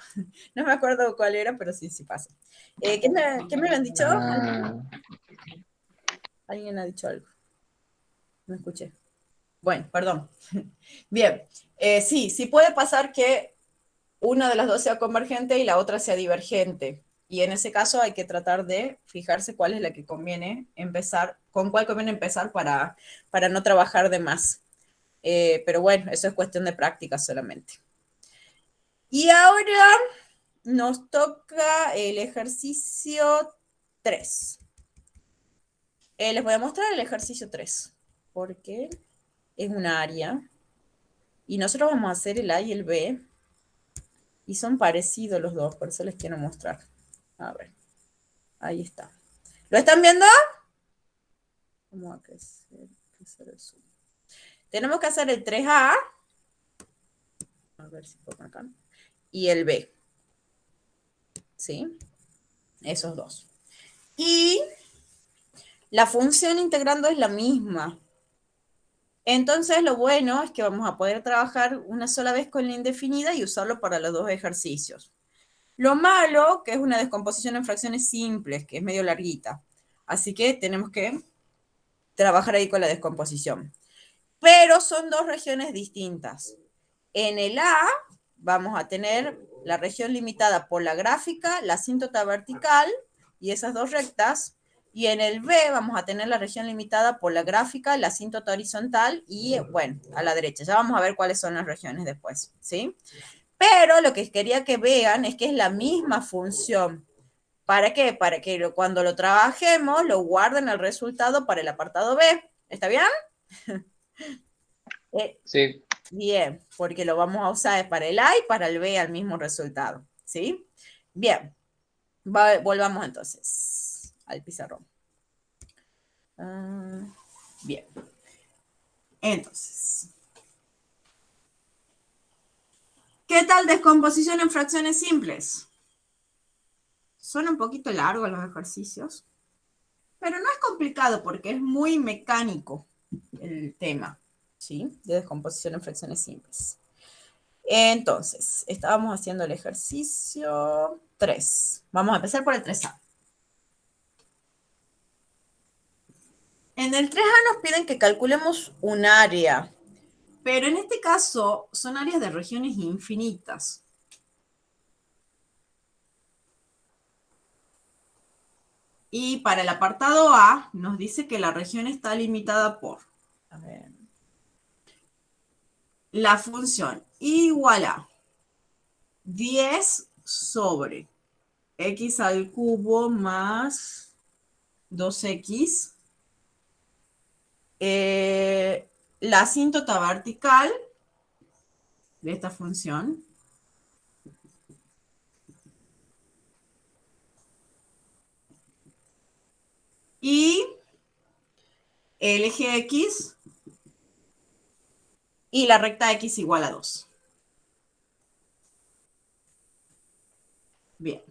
No me acuerdo cuál era, pero sí pasa. ¿Qué me habían dicho? ¿Alguien ha dicho algo? No escuché. Bueno, perdón. Bien, sí puede pasar que una de las dos sea convergente y la otra sea divergente. Y en ese caso hay que tratar de fijarse cuál es la que conviene empezar, con cuál conviene empezar para no trabajar de más. Pero bueno, eso es cuestión de práctica solamente. Y ahora nos toca el ejercicio 3. Les voy a mostrar el ejercicio 3, porque es un área. Y nosotros vamos a hacer el A y el B. Y son parecidos los dos, por eso les quiero mostrar. A ver, ahí está. ¿Lo están viendo? Vamos a crecer el zoom. Tenemos que hacer el 3A. A ver si pongo acá. Y el B. ¿Sí? Esos dos. Y la función integrando es la misma. Entonces, lo bueno es que vamos a poder trabajar una sola vez con la indefinida y usarlo para los dos ejercicios. Lo malo, que es una descomposición en fracciones simples, que es medio larguita. Así que tenemos que trabajar ahí con la descomposición. Pero son dos regiones distintas. En el A vamos a tener la región limitada por la gráfica, la asíntota vertical y esas dos rectas. Y en el B vamos a tener la región limitada por la gráfica, la asíntota horizontal y, bueno, a la derecha. Ya vamos a ver cuáles son las regiones después, ¿sí? Pero lo que quería que vean es que es la misma función. ¿Para qué? Para que cuando lo trabajemos, lo guarden el resultado para el apartado B. ¿Está bien? Sí. Bien, porque lo vamos a usar para el A y para el B al mismo resultado, ¿sí? Bien, volvamos entonces al pizarrón. Bien. Entonces, ¿qué tal descomposición en fracciones simples? Son un poquito largos los ejercicios, pero no es complicado porque es muy mecánico el tema, ¿sí? De descomposición en fracciones simples. Entonces, estábamos haciendo el ejercicio 3. Vamos a empezar por el 3A. En el 3A nos piden que calculemos un área, pero en este caso son áreas de regiones infinitas. Y para el apartado A nos dice que la región está limitada por, a ver, la función igual a 10 sobre x al cubo más 2x. La asíntota vertical de esta función y el eje X y la recta X igual a 2. Bien.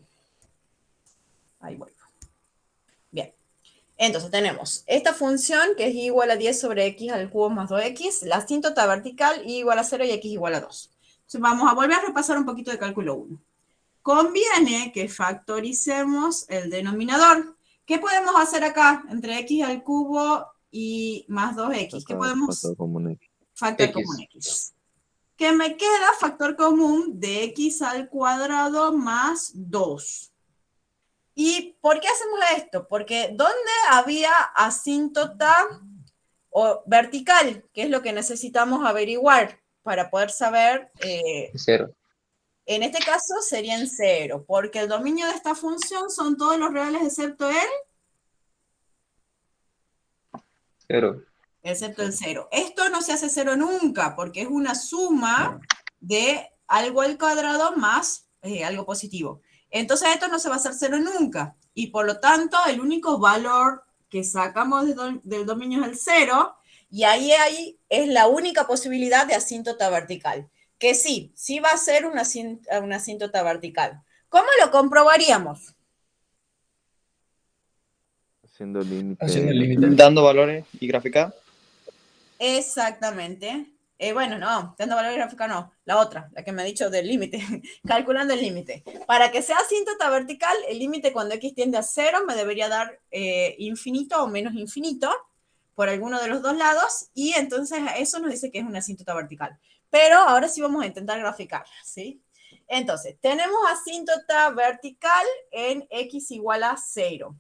Ahí vuelvo. Bien. Entonces tenemos esta función que es igual a 10 sobre x al cubo más 2x, la asíntota vertical y igual a 0 y x igual a 2. Entonces vamos a volver a repasar un poquito de cálculo 1. Conviene que factoricemos el denominador. ¿Qué podemos hacer acá entre x al cubo y más 2x? ¿Qué podemos? Factor común X. Factor común x. Que me queda factor común de x al cuadrado más 2. ¿Y por qué hacemos esto? Porque ¿dónde había asíntota o vertical? Que es lo que necesitamos averiguar para poder saber. 0. En este caso sería en 0, porque el dominio de esta función son todos los reales excepto el 0. Excepto el 0. Esto no se hace 0 nunca, porque es una suma de algo al cuadrado más algo positivo. Entonces esto no se va a hacer 0 nunca. Y por lo tanto, el único valor que sacamos del dominio es el 0. Y ahí es la única posibilidad de asíntota vertical. Que sí va a ser una asíntota vertical. ¿Cómo lo comprobaríamos? Haciendo el límite. Haciendo el límite. Dando valores y graficar. Exactamente. Bueno, no, dando valor gráfica no. La otra, la que me ha dicho del límite. Calculando el límite. Para que sea asíntota vertical, el límite cuando x tiende a 0 me debería dar infinito o menos infinito por alguno de los dos lados. Y entonces eso nos dice que es una asíntota vertical. Pero ahora sí vamos a intentar graficar, ¿sí? Entonces, tenemos asíntota vertical en x igual a 0.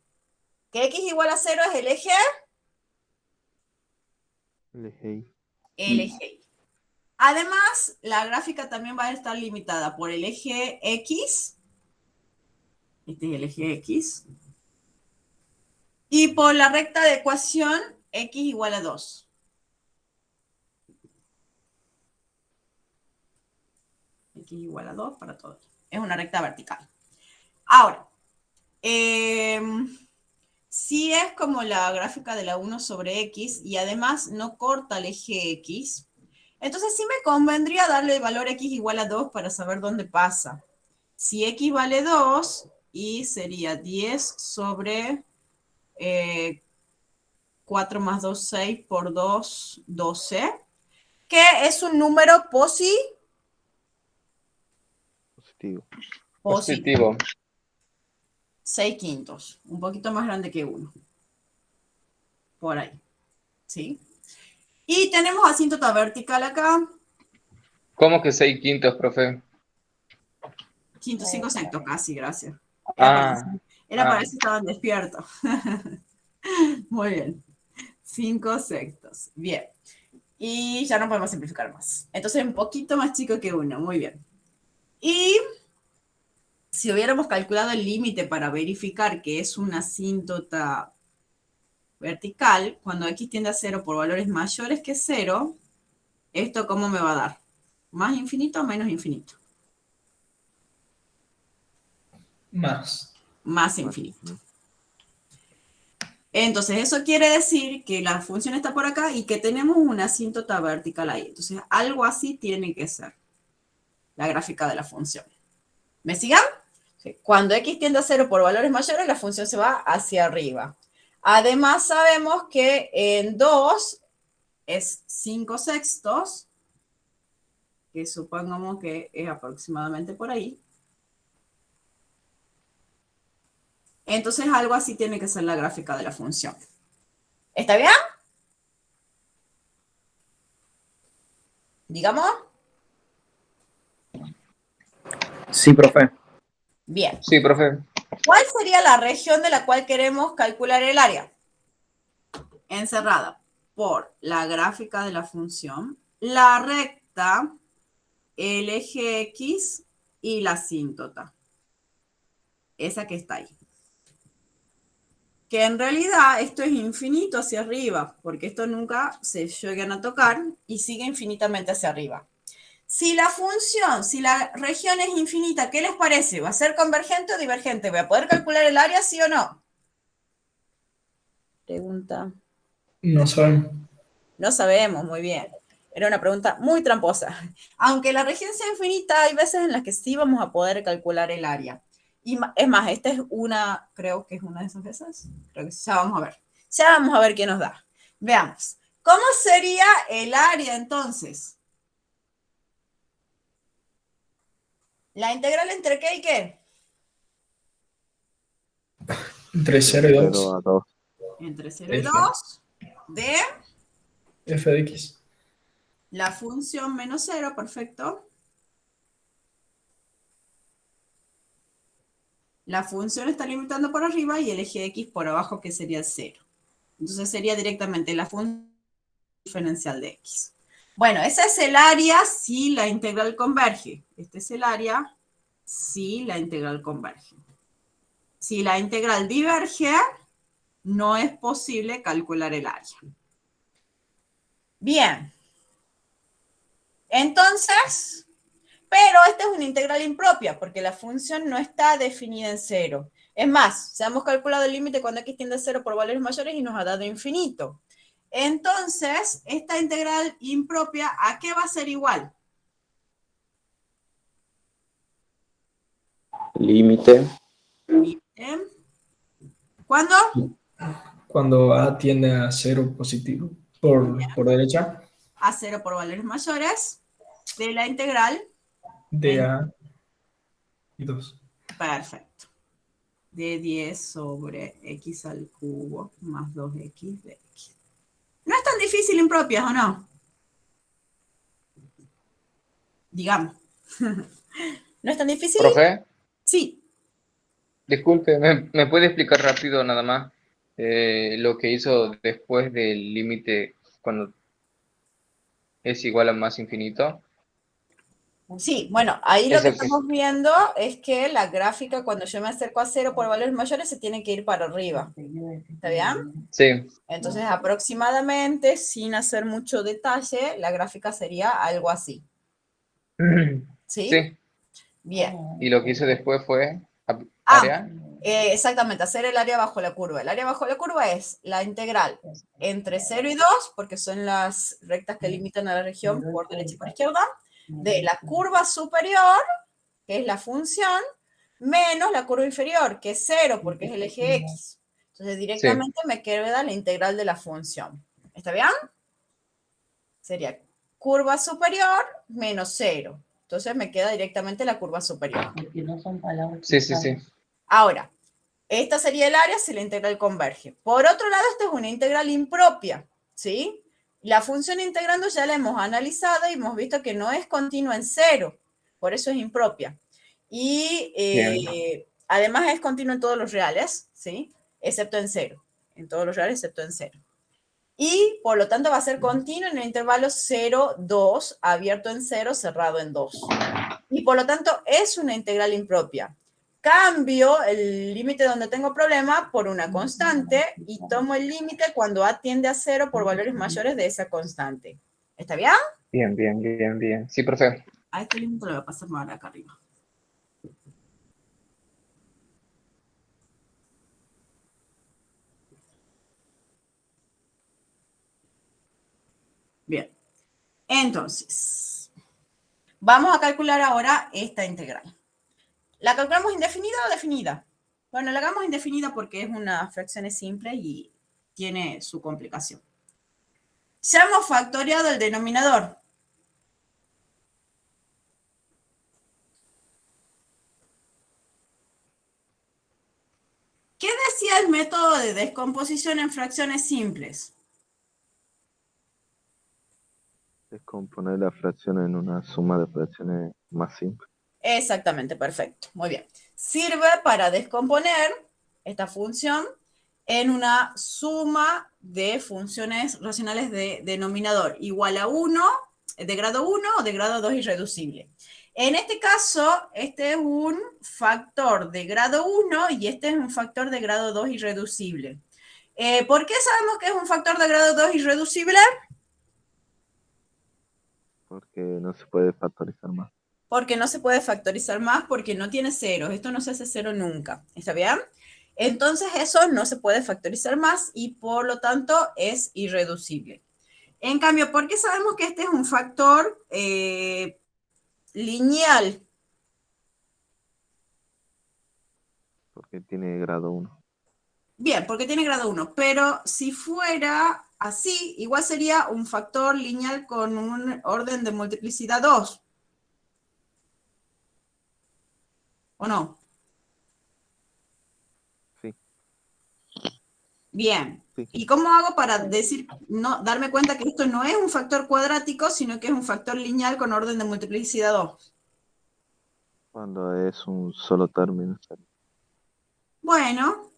¿Qué x igual a 0 es el eje? El eje Y. El eje Y. Además, la gráfica también va a estar limitada por el eje X. Este es el eje X. Y por la recta de ecuación x igual a 2. X igual a 2 para todos. Es una recta vertical. Ahora, si es como la gráfica de la 1 sobre x y además no corta el eje X, entonces sí me convendría darle el valor x igual a 2 para saber dónde pasa. Si x vale 2, y sería 10 sobre 4 más 2, 6 por 2, 12, que es un número positivo. Positivo. 6/5, un poquito más grande que 1. Por ahí, ¿sí? Y tenemos asíntota vertical acá. ¿Cómo que 6/5, profe? 5 sectos casi, gracias. Ah. Era para eso que estaban despiertos. Muy bien. 5 sectos. Bien. Y ya no podemos simplificar más. Entonces un poquito más chico que 1. Muy bien. Y si hubiéramos calculado el límite para verificar que es una asíntota vertical, cuando x tiende a 0 por valores mayores que 0, ¿esto cómo me va a dar? ¿Más infinito o menos infinito? Más infinito. Entonces, eso quiere decir que la función está por acá y que tenemos una asíntota vertical ahí. Entonces, algo así tiene que ser la gráfica de la función. ¿Me sigan? Cuando x tiende a 0 por valores mayores, la función se va hacia arriba. Además, sabemos que en 2 es 5 sextos, que supongamos que es aproximadamente por ahí. Entonces, algo así tiene que ser la gráfica de la función. ¿Está bien? ¿Digamos? Sí, profe. Bien. Sí, profe. ¿Cuál sería la región de la cual queremos calcular el área? Encerrada por la gráfica de la función, la recta, el eje X y la asíntota. Esa que está ahí. Que en realidad esto es infinito hacia arriba, porque esto nunca se llegan a tocar y sigue infinitamente hacia arriba. Si la función, si la región es infinita, ¿qué les parece? ¿Va a ser convergente o divergente? ¿Voy a poder calcular el área, sí o no? Pregunta. No sabemos. No sabemos, muy bien. Era una pregunta muy tramposa. Aunque la región sea infinita, hay veces en las que sí vamos a poder calcular el área. Y es más, esta es una, creo que es una de esas veces. Creo que sí, ya vamos a ver. Ya vamos a ver qué nos da. Veamos. ¿Cómo sería el área entonces? ¿La integral entre qué y qué? Entre 0 y 0 2. a 2. Entre 0 y F. 2 de F de X. la función menos 0, perfecto. La función está limitando por arriba y el eje X por abajo, que sería 0. Entonces sería directamente la función diferencial de X. Bueno, ese es el área si la integral converge. Este es el área si la integral converge. Si la integral diverge, no es posible calcular el área. Bien. Entonces, pero esta es una integral impropia, porque la función no está definida en 0. Es más, ya hemos calculado el límite cuando x tiende a 0 por valores mayores y nos ha dado infinito. Entonces, esta integral impropia, ¿a qué va a ser igual? Límite. Límite. ¿Cuándo? Cuando A tiende a 0 positivo. Por derecha. A 0 por valores mayores de la integral. De A y 2. Perfecto. De 10 sobre x al cubo más 2x de x. No es tan difícil impropias, ¿o no? Digamos. ¿No es tan difícil? Profe, Sí. disculpe, ¿me puede explicar rápido nada más lo que hizo después del límite cuando es igual a más infinito? Sí, bueno, ahí lo Es que el que... estamos viendo es que la gráfica cuando yo me acerco a 0 por valores mayores se tiene que ir para arriba. ¿Está bien? Sí. Entonces, aproximadamente, sin hacer mucho detalle, la gráfica sería algo así. ¿Sí? Sí. Bien. Y lo que hizo después fue área. Exactamente, hacer el área bajo la curva. El área bajo la curva es la integral entre 0 y 2, porque son las rectas que limitan a la región por derecha y por izquierda, de la curva superior, que es la función, menos la curva inferior, que es 0, porque es el eje X. Entonces, directamente me queda la integral de la función. ¿Está bien? Sería curva superior menos 0. Entonces, me queda directamente la curva superior. Porque no son palabras. Sí, sí, sí. Ahora, esta sería el área si la integral converge. Por otro lado, esta es una integral impropia, ¿sí? La función integrando ya la hemos analizado y hemos visto que no es continua en 0, por eso es impropia. Y además es continua en todos los reales, ¿sí? Excepto en 0. En todos los reales, excepto en 0. Y por lo tanto va a ser continua en el intervalo 0, 2, abierto en 0, cerrado en 2. Y por lo tanto es una integral impropia. Cambio el límite donde tengo problema por una constante y tomo el límite cuando A tiende a 0 por valores mayores de esa constante. ¿Está bien? Bien, bien, bien, bien. Sí, profe. A este límite lo voy a pasar más acá arriba. Bien. Entonces, vamos a calcular ahora esta integral. ¿La calculamos indefinida o definida? Bueno, la hagamos indefinida porque es una fracción simple y tiene su complicación. Ya hemos factoriado el denominador. ¿Qué decía el método de descomposición en fracciones simples? Descomponer la fracción en una suma de fracciones más simple. Exactamente, perfecto. Muy bien. Sirve para descomponer esta función en una suma de funciones racionales de denominador igual a 1, de grado 1 o de grado 2 irreducible. En este caso, este es un factor de grado 1 y este es un factor de grado 2 irreducible. ¿Por qué sabemos que es un factor de grado 2 irreducible? Porque no se puede factorizar más. Porque no se puede factorizar más porque no tiene ceros. Esto no se hace cero nunca. ¿Está bien? Entonces eso no se puede factorizar más y por lo tanto es irreducible. En cambio, ¿por qué sabemos que este es un factor lineal? Porque tiene grado 1. Bien, porque tiene grado 1, pero si fuera así, igual sería un factor lineal con un orden de multiplicidad 2. ¿O no? Sí. Bien. Sí. ¿Y cómo hago para decir, no, darme cuenta que esto no es un factor cuadrático, sino que es un factor lineal con orden de multiplicidad 2? Cuando es un solo término. Bueno,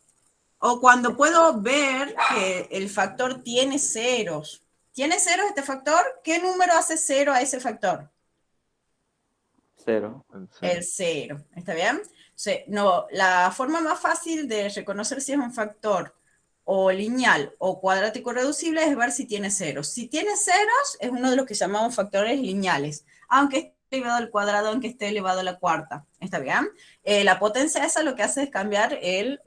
o cuando puedo ver que el factor tiene ceros. ¿Tiene ceros este factor? ¿Qué número hace cero a ese factor? 0. El 0. ¿Está bien? No, la forma más fácil de reconocer si es un factor o lineal o cuadrático reducible es ver si tiene ceros. Si tiene ceros, es uno de los que llamamos factores lineales, aunque esté elevado al cuadrado, aunque esté elevado a la cuarta. ¿Está bien? La potencia esa lo que hace es cambiar el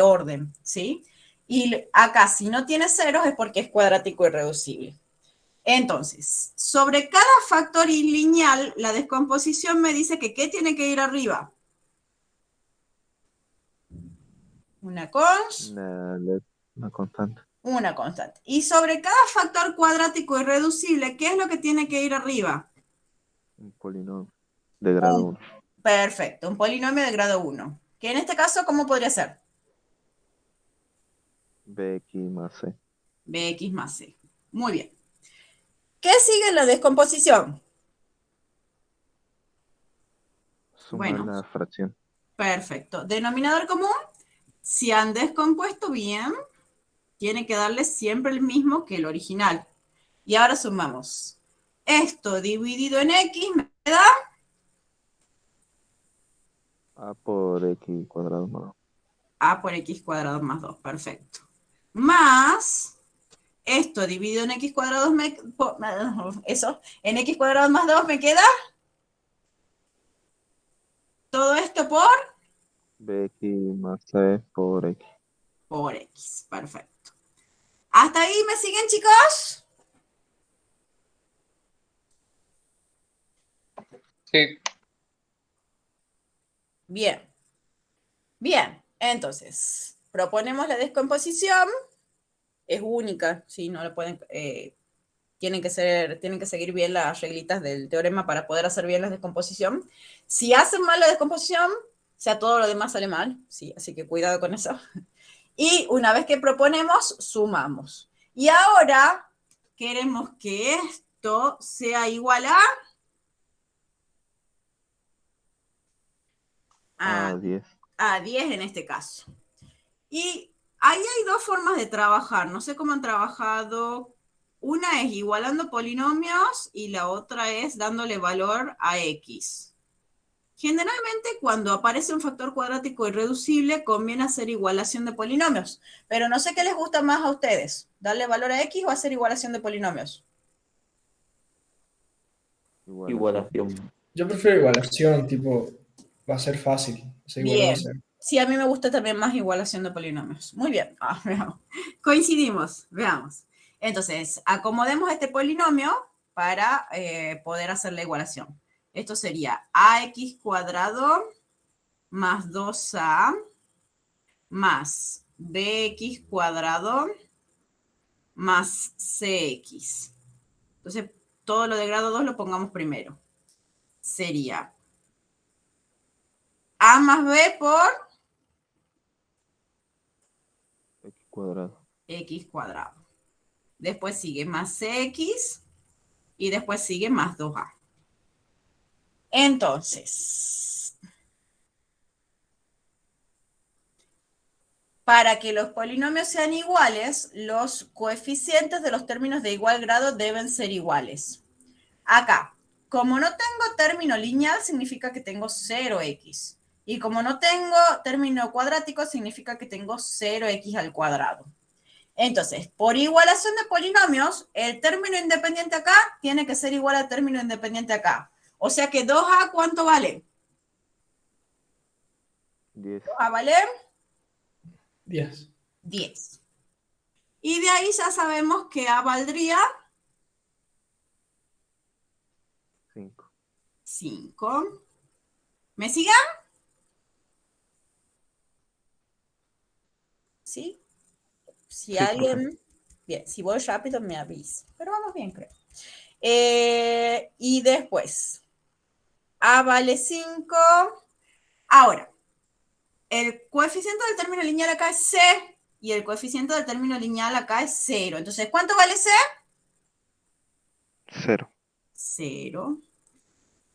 orden, ¿sí? Y acá, si no tiene ceros, es porque es cuadrático irreducible. Entonces, sobre cada factor lineal, la descomposición me dice que ¿qué tiene que ir arriba? Una constante. Una constante. Y sobre cada factor cuadrático irreducible, ¿qué es lo que tiene que ir arriba? Un polinomio de grado 1. Perfecto, un polinomio de grado 1. Que en este caso, ¿cómo podría ser? Bx más c. Bx más c. Muy bien. ¿Qué sigue en la descomposición? Sumar la fracción. Perfecto. Denominador común. Si han descompuesto bien, tiene que darle siempre el mismo que el original. Y ahora sumamos. Esto dividido en x me da A por x cuadrado más 2. a por x cuadrado más 2. Perfecto. Más esto dividido en x cuadrado en x cuadrado más 2 me queda todo esto por Bx más c por x. Por x. Perfecto. ¿Hasta ahí me siguen, chicos? Sí. Bien. Bien. Entonces, proponemos la descomposición. Es única, ¿sí? No lo pueden... tienen que seguir bien las reglitas del teorema para poder hacer bien la descomposición. Si hacen mal la descomposición, sea todo lo demás sale mal, ¿sí? Así que cuidado con eso. Y una vez que proponemos, sumamos. Y ahora queremos que esto sea igual a 10. A 10 en este caso. Y ahí hay dos formas de trabajar. No sé cómo han trabajado. Una es igualando polinomios y la otra es dándole valor a x. Generalmente cuando aparece un factor cuadrático irreducible conviene hacer igualación de polinomios, pero no sé qué les gusta más a ustedes, darle valor a x o hacer igualación de polinomios. Igualación. Yo prefiero igualación, tipo, va a ser fácil. Bien, sí, a mí me gusta también más igualación de polinomios. Muy bien, veamos. Coincidimos, veamos. Entonces, acomodemos este polinomio para poder hacer la igualación. Esto sería ax cuadrado más 2a más bx cuadrado más cx. Entonces, todo lo de grado 2 lo pongamos primero. Sería a más b por X cuadrado. X cuadrado. Después sigue más cx y después sigue más 2a. Entonces, para que los polinomios sean iguales, los coeficientes de los términos de igual grado deben ser iguales. Acá, como no tengo término lineal, significa que tengo 0x. Y como no tengo término cuadrático, significa que tengo 0x al cuadrado. Entonces, por igualación de polinomios, el término independiente acá tiene que ser igual al término independiente acá. O sea que 2a, ¿cuánto vale? 10. 2a vale 10. 10. Y de ahí ya sabemos que a valdría 5. 5. ¿Me siguen? ¿Sí? Si Sí, alguien... Bien, si voy rápido me avisa. Pero vamos bien, creo. Y después, A vale 5. Ahora, el coeficiente del término lineal acá es C y el coeficiente del término lineal acá es 0. Entonces, ¿cuánto vale C? 0. 0.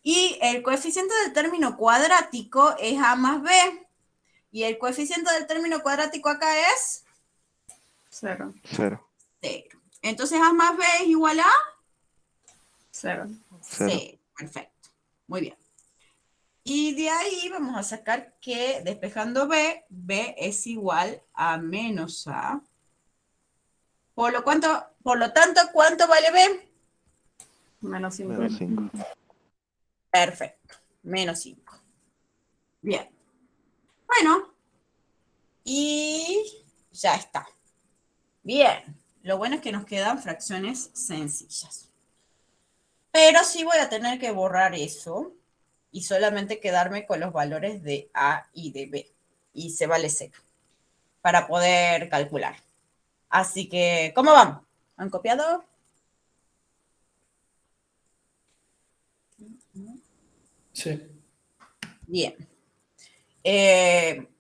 Y el coeficiente del término cuadrático es A más B. Y el coeficiente del término cuadrático acá es 0. 0. 0. Entonces, A más B es igual a 0. 0. Perfecto. Muy bien. Y de ahí vamos a sacar que, despejando B, B es igual a menos A. Por lo tanto, ¿cuánto vale B? Menos 5. Menos 5. Perfecto. Menos 5. Bien. Bueno. Y ya está. Bien. Lo bueno es que nos quedan fracciones sencillas. Pero sí voy a tener que borrar eso y solamente quedarme con los valores de A y de B. Y C vale 0 para poder calcular. Así que, ¿cómo van? ¿Han copiado? Sí. Bien.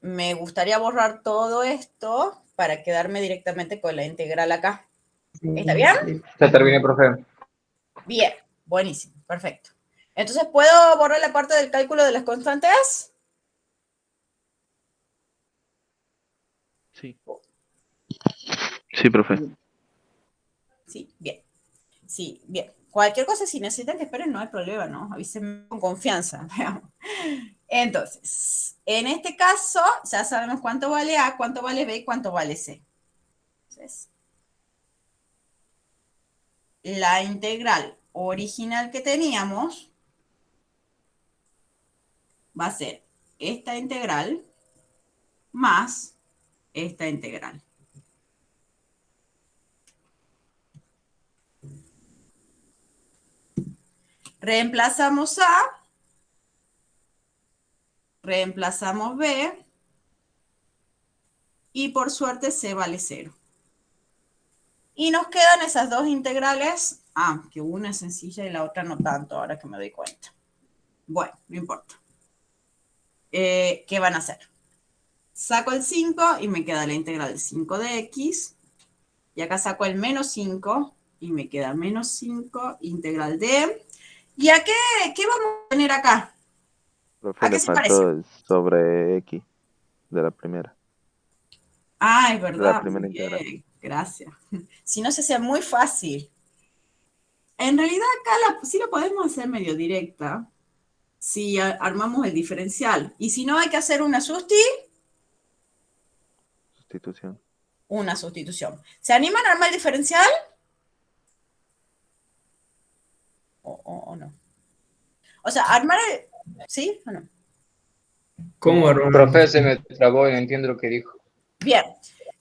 Me gustaría borrar todo esto para quedarme directamente con la integral acá. ¿Está bien? Ya terminé, profe. Bien, buenísimo, perfecto. Entonces, ¿puedo borrar la parte del cálculo de las constantes? Sí. Sí, profe. Sí, bien. Sí, bien. Cualquier cosa, si necesitan que esperen, no hay problema, ¿no? Avísenme con confianza. Entonces, en este caso, ya sabemos cuánto vale A, cuánto vale B y cuánto vale C. Entonces, la integral original que teníamos va a ser esta integral más esta integral. Reemplazamos A, reemplazamos B, y por suerte C vale 0. Y nos quedan esas dos integrales, que una es sencilla y la otra no tanto, ahora que me doy cuenta. Bueno, no importa. ¿Qué van a hacer? Saco el 5 y me queda la integral de 5 de x, y acá saco el menos 5 y me queda menos 5 integral de... ¿Y a qué vamos a tener acá? Profe, ¿A qué le se parece? faltó el sobre X de la primera. Es De la verdad. primera Muy integral. bien, gracias. Si no, se hacía muy fácil. En realidad acá sí lo podemos hacer medio directa si armamos el diferencial. Y si no, hay que hacer una Sustitución. sustitución. ¿Se animan a armar el diferencial? ¿O no? O sea, armar el... ¿Sí o no? ¿Cómo armar? Profe, se me trabó y no entiendo lo que dijo. Bien,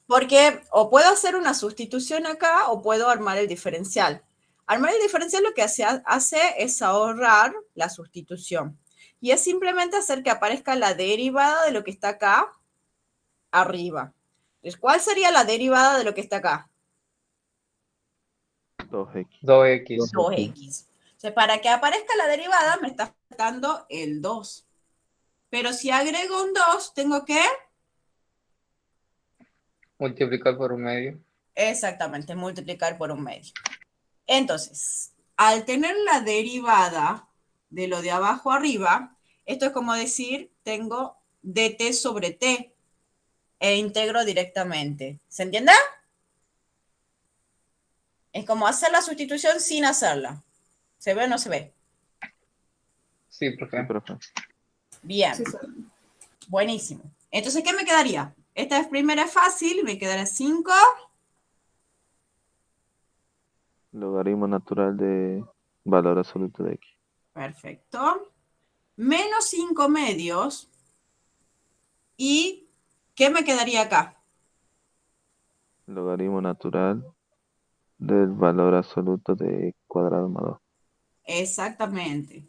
porque o puedo hacer una sustitución acá o puedo armar el diferencial. Armar el diferencial lo que hace es ahorrar la sustitución. Y es simplemente hacer que aparezca la derivada de lo que está acá arriba. Entonces, ¿cuál sería la derivada de lo que está acá? 2X. 2x. 2x. O sea, para que aparezca la derivada me está faltando el 2. Pero si agrego un 2, tengo que... Multiplicar por un medio. Exactamente, multiplicar por un medio. Entonces, al tener la derivada de lo de abajo arriba, esto es como decir, tengo dt sobre t e integro directamente. ¿Se entiende? Es como hacer la sustitución sin hacerla. ¿Se ve o no se ve? Sí, profe. Sí, profe. Bien. Sí, sí. Buenísimo. Entonces, ¿qué me quedaría? Esta primera es fácil, me quedará 5. Logaritmo natural de valor absoluto de x. Perfecto. Menos 5 medios. ¿Y qué me quedaría acá? Logaritmo natural del valor absoluto de x cuadrado más 2. Exactamente.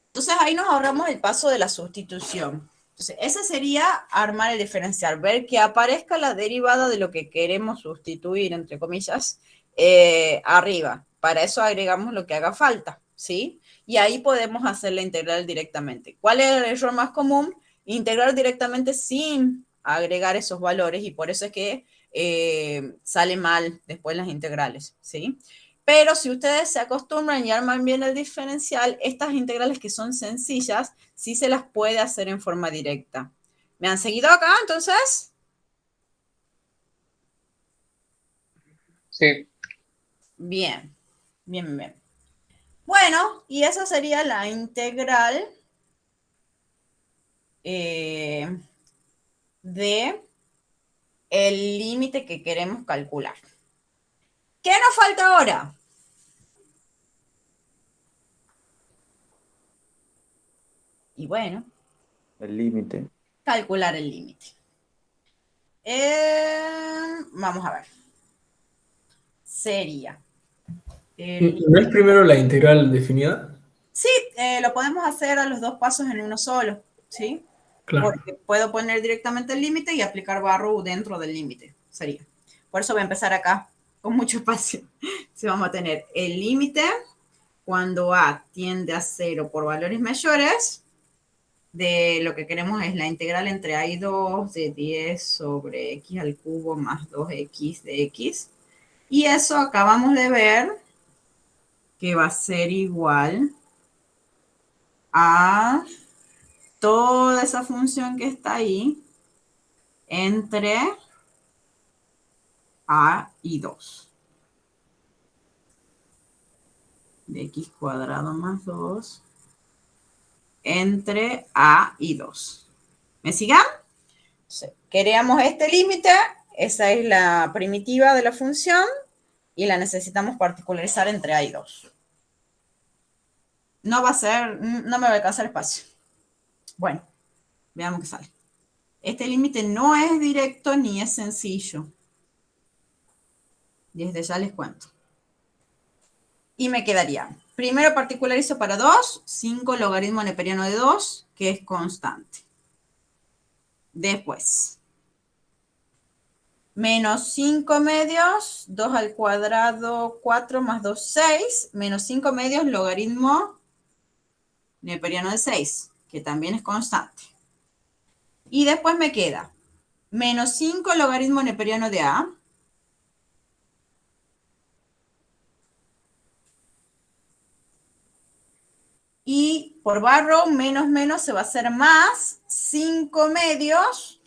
Entonces, ahí nos ahorramos el paso de la sustitución. Entonces, ese sería armar el diferencial, ver que aparezca la derivada de lo que queremos sustituir, entre comillas, arriba. Para eso agregamos lo que haga falta, ¿sí? Y ahí podemos hacer la integral directamente. ¿Cuál es el error más común? Integrar directamente sin agregar esos valores y por eso es que sale mal después las integrales, ¿sí? Pero si ustedes se acostumbran y arman bien el diferencial, estas integrales que son sencillas, sí se las puede hacer en forma directa. ¿Me han seguido acá, entonces? Sí. Bien, bien, bien. Bueno, y esa sería la integral de el límite que queremos calcular. ¿Qué nos falta ahora? Y bueno, El límite. calcular el límite. Vamos a ver. Sería. ¿No es primero la integral definida? Sí, lo podemos hacer a los dos pasos en uno solo, ¿sí? Claro. Porque puedo poner directamente el límite y aplicar barro dentro del límite, sería. Por eso voy a empezar acá, con mucho espacio. Si vamos a tener el límite cuando a tiende a 0 por valores mayores, de lo que queremos es la integral entre a y 2 de 10 sobre x al cubo más 2x de x. Y eso acabamos de ver que va a ser igual a toda esa función que está ahí entre a y 2. De x cuadrado más 2 entre a y 2. ¿Me sigan? Queríamos este límite, esa es la primitiva de la función y la necesitamos particularizar entre a y 2. No va a ser, no me va a alcanzar espacio. Bueno, veamos qué sale. Este límite no es directo ni es sencillo. Desde ya les cuento. Y me quedaría, primero particularizo para 2, 5 logaritmo neperiano de 2, que es constante. Después, menos 5 medios, 2 al cuadrado, 4 más 2, 6, menos 5 medios logaritmo neperiano de 6, que también es constante. Y después me queda menos 5 logaritmo neperiano de a, y por barro, menos menos se va a hacer más 5 medios.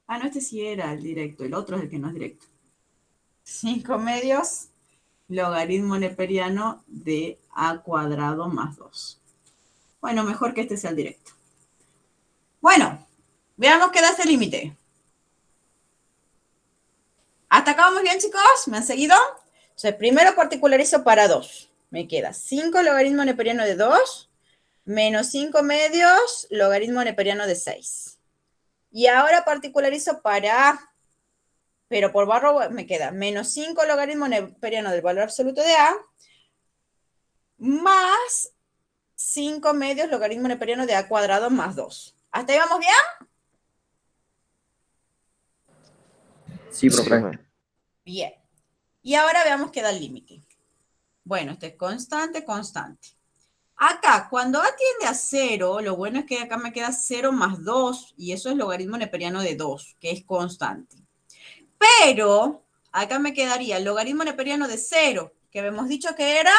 Ah, no, este sí era el directo, el otro es el que no es directo. 5 medios logaritmo neperiano de a cuadrado más 2. Bueno, mejor que este sea el directo. Bueno, veamos qué da ese límite. ¿Hasta acá vamos bien, chicos? ¿Me han seguido? Entonces, primero particularizo para 2. Me queda 5 logaritmo neperiano de 2 menos 5 medios logaritmo neperiano de 6. Y ahora particularizo para a, pero por barro me queda menos 5 logaritmo neperiano del valor absoluto de a más 5 medios logaritmo neperiano de a cuadrado más 2. ¿Hasta ahí vamos bien? Sí, profe. Bien. Y ahora veamos qué da el límite. Bueno, este es constante, constante. Acá, cuando a tiende a 0, lo bueno es que acá me queda 0 más 2, y eso es logaritmo neperiano de 2, que es constante. Pero, acá me quedaría el logaritmo neperiano de 0, que habíamos dicho que era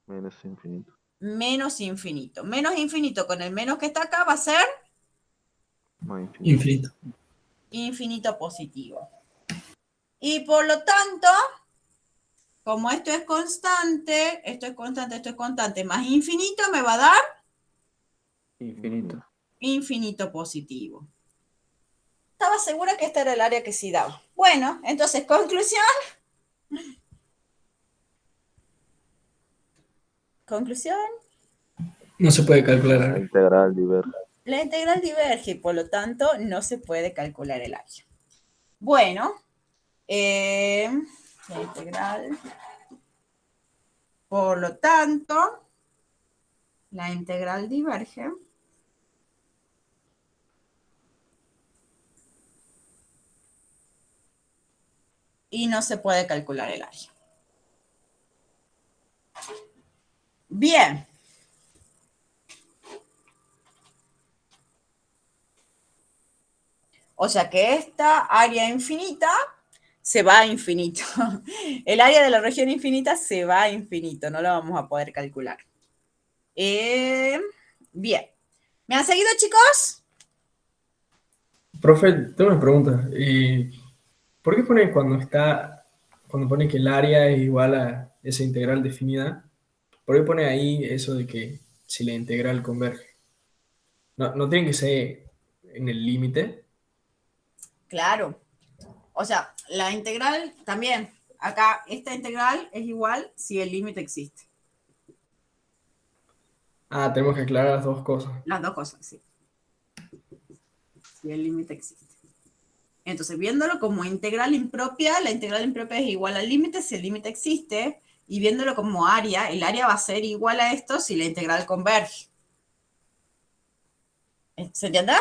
Menos infinito. Menos infinito. Menos infinito con el menos que está acá va a ser Más infinito. Infinito. infinito positivo. Y por lo tanto, como esto es constante, más infinito me va a dar Infinito. infinito positivo. Estaba segura que esta era el área que sí daba. Bueno, entonces, conclusión. Conclusión. No se puede calcular. La integral diverge. La integral diverge y por lo tanto no se puede calcular el área. Bueno, la integral, por lo tanto, la integral diverge. Y no se puede calcular el área. Bien. O sea que esta área infinita se va a infinito. El área de la región infinita se va a infinito. No lo vamos a poder calcular. Bien. ¿Me han seguido, chicos? Profe, tengo una pregunta. ¿Por qué pone cuando pone que el área es igual a esa integral definida, por qué pone ahí eso de que si la integral converge? No tiene que ser en el límite. Claro. O sea, la integral también. Acá, esta integral es igual si el límite existe. Ah, tenemos que aclarar las dos cosas. Las dos cosas, sí. Si el límite existe. Entonces, viéndolo como integral impropia, la integral impropia es igual al límite si el límite existe. Y viéndolo como área, el área va a ser igual a esto si la integral converge. ¿Se entiende?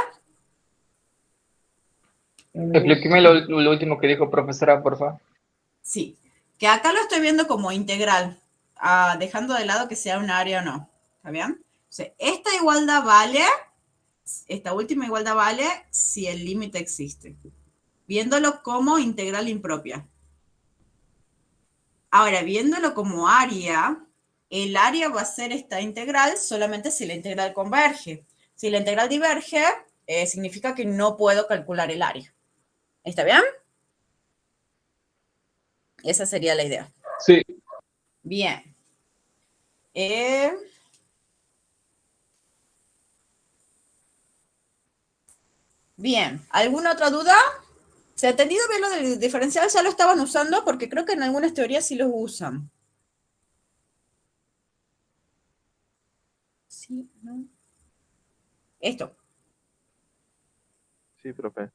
Explíqueme lo último que dijo profesora, por favor. Sí. Que acá lo estoy viendo como integral, dejando de lado que sea un área o no. ¿Está bien? O sea, esta igualdad vale, esta última igualdad vale si el límite existe. Viéndolo como integral impropia. Ahora, viéndolo como área, el área va a ser esta integral solamente si la integral converge. Si la integral diverge, significa que no puedo calcular el área. ¿Está bien? Esa sería la idea. Sí. Bien. Bien. ¿Alguna otra duda? ¿Se ha entendido bien lo del diferencial? ¿Ya lo estaban usando? Porque creo que en algunas teorías sí los usan. Sí, ¿no? Esto. Sí, profe.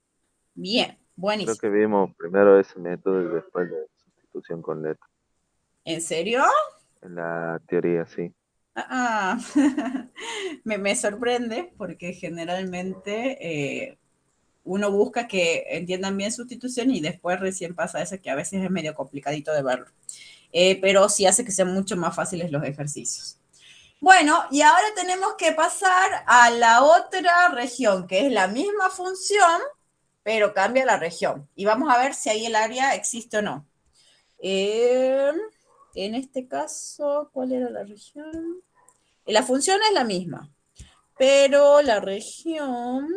Bien, buenísimo. Creo que vimos primero ese método y después de sustitución con letra. ¿En serio? En la teoría, sí. Me sorprende porque generalmente uno busca que entiendan bien sustitución y después recién pasa eso que a veces es medio complicadito de verlo. Pero sí hace que sean mucho más fáciles los ejercicios. Bueno, y ahora tenemos que pasar a la otra región, que es la misma función, pero cambia la región. Y vamos a ver si ahí el área existe o no. En este caso, ¿cuál era la región? La función es la misma, pero la región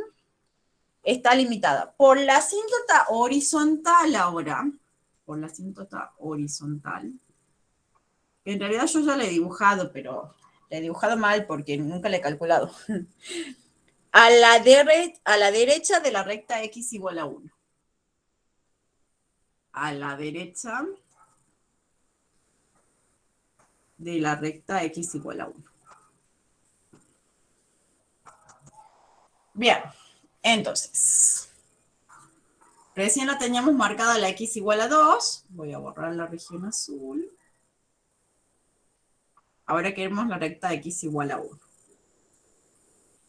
está limitada. Por la asíntota horizontal ahora, por la asíntota horizontal, en realidad yo ya la he dibujado, pero la he dibujado mal porque nunca la he calculado. A la derecha de la recta x igual a 1. A la derecha de la recta x igual a 1. Bien, entonces, recién la teníamos marcada la x igual a 2. Voy a borrar la región azul. Ahora queremos la recta x igual a 1.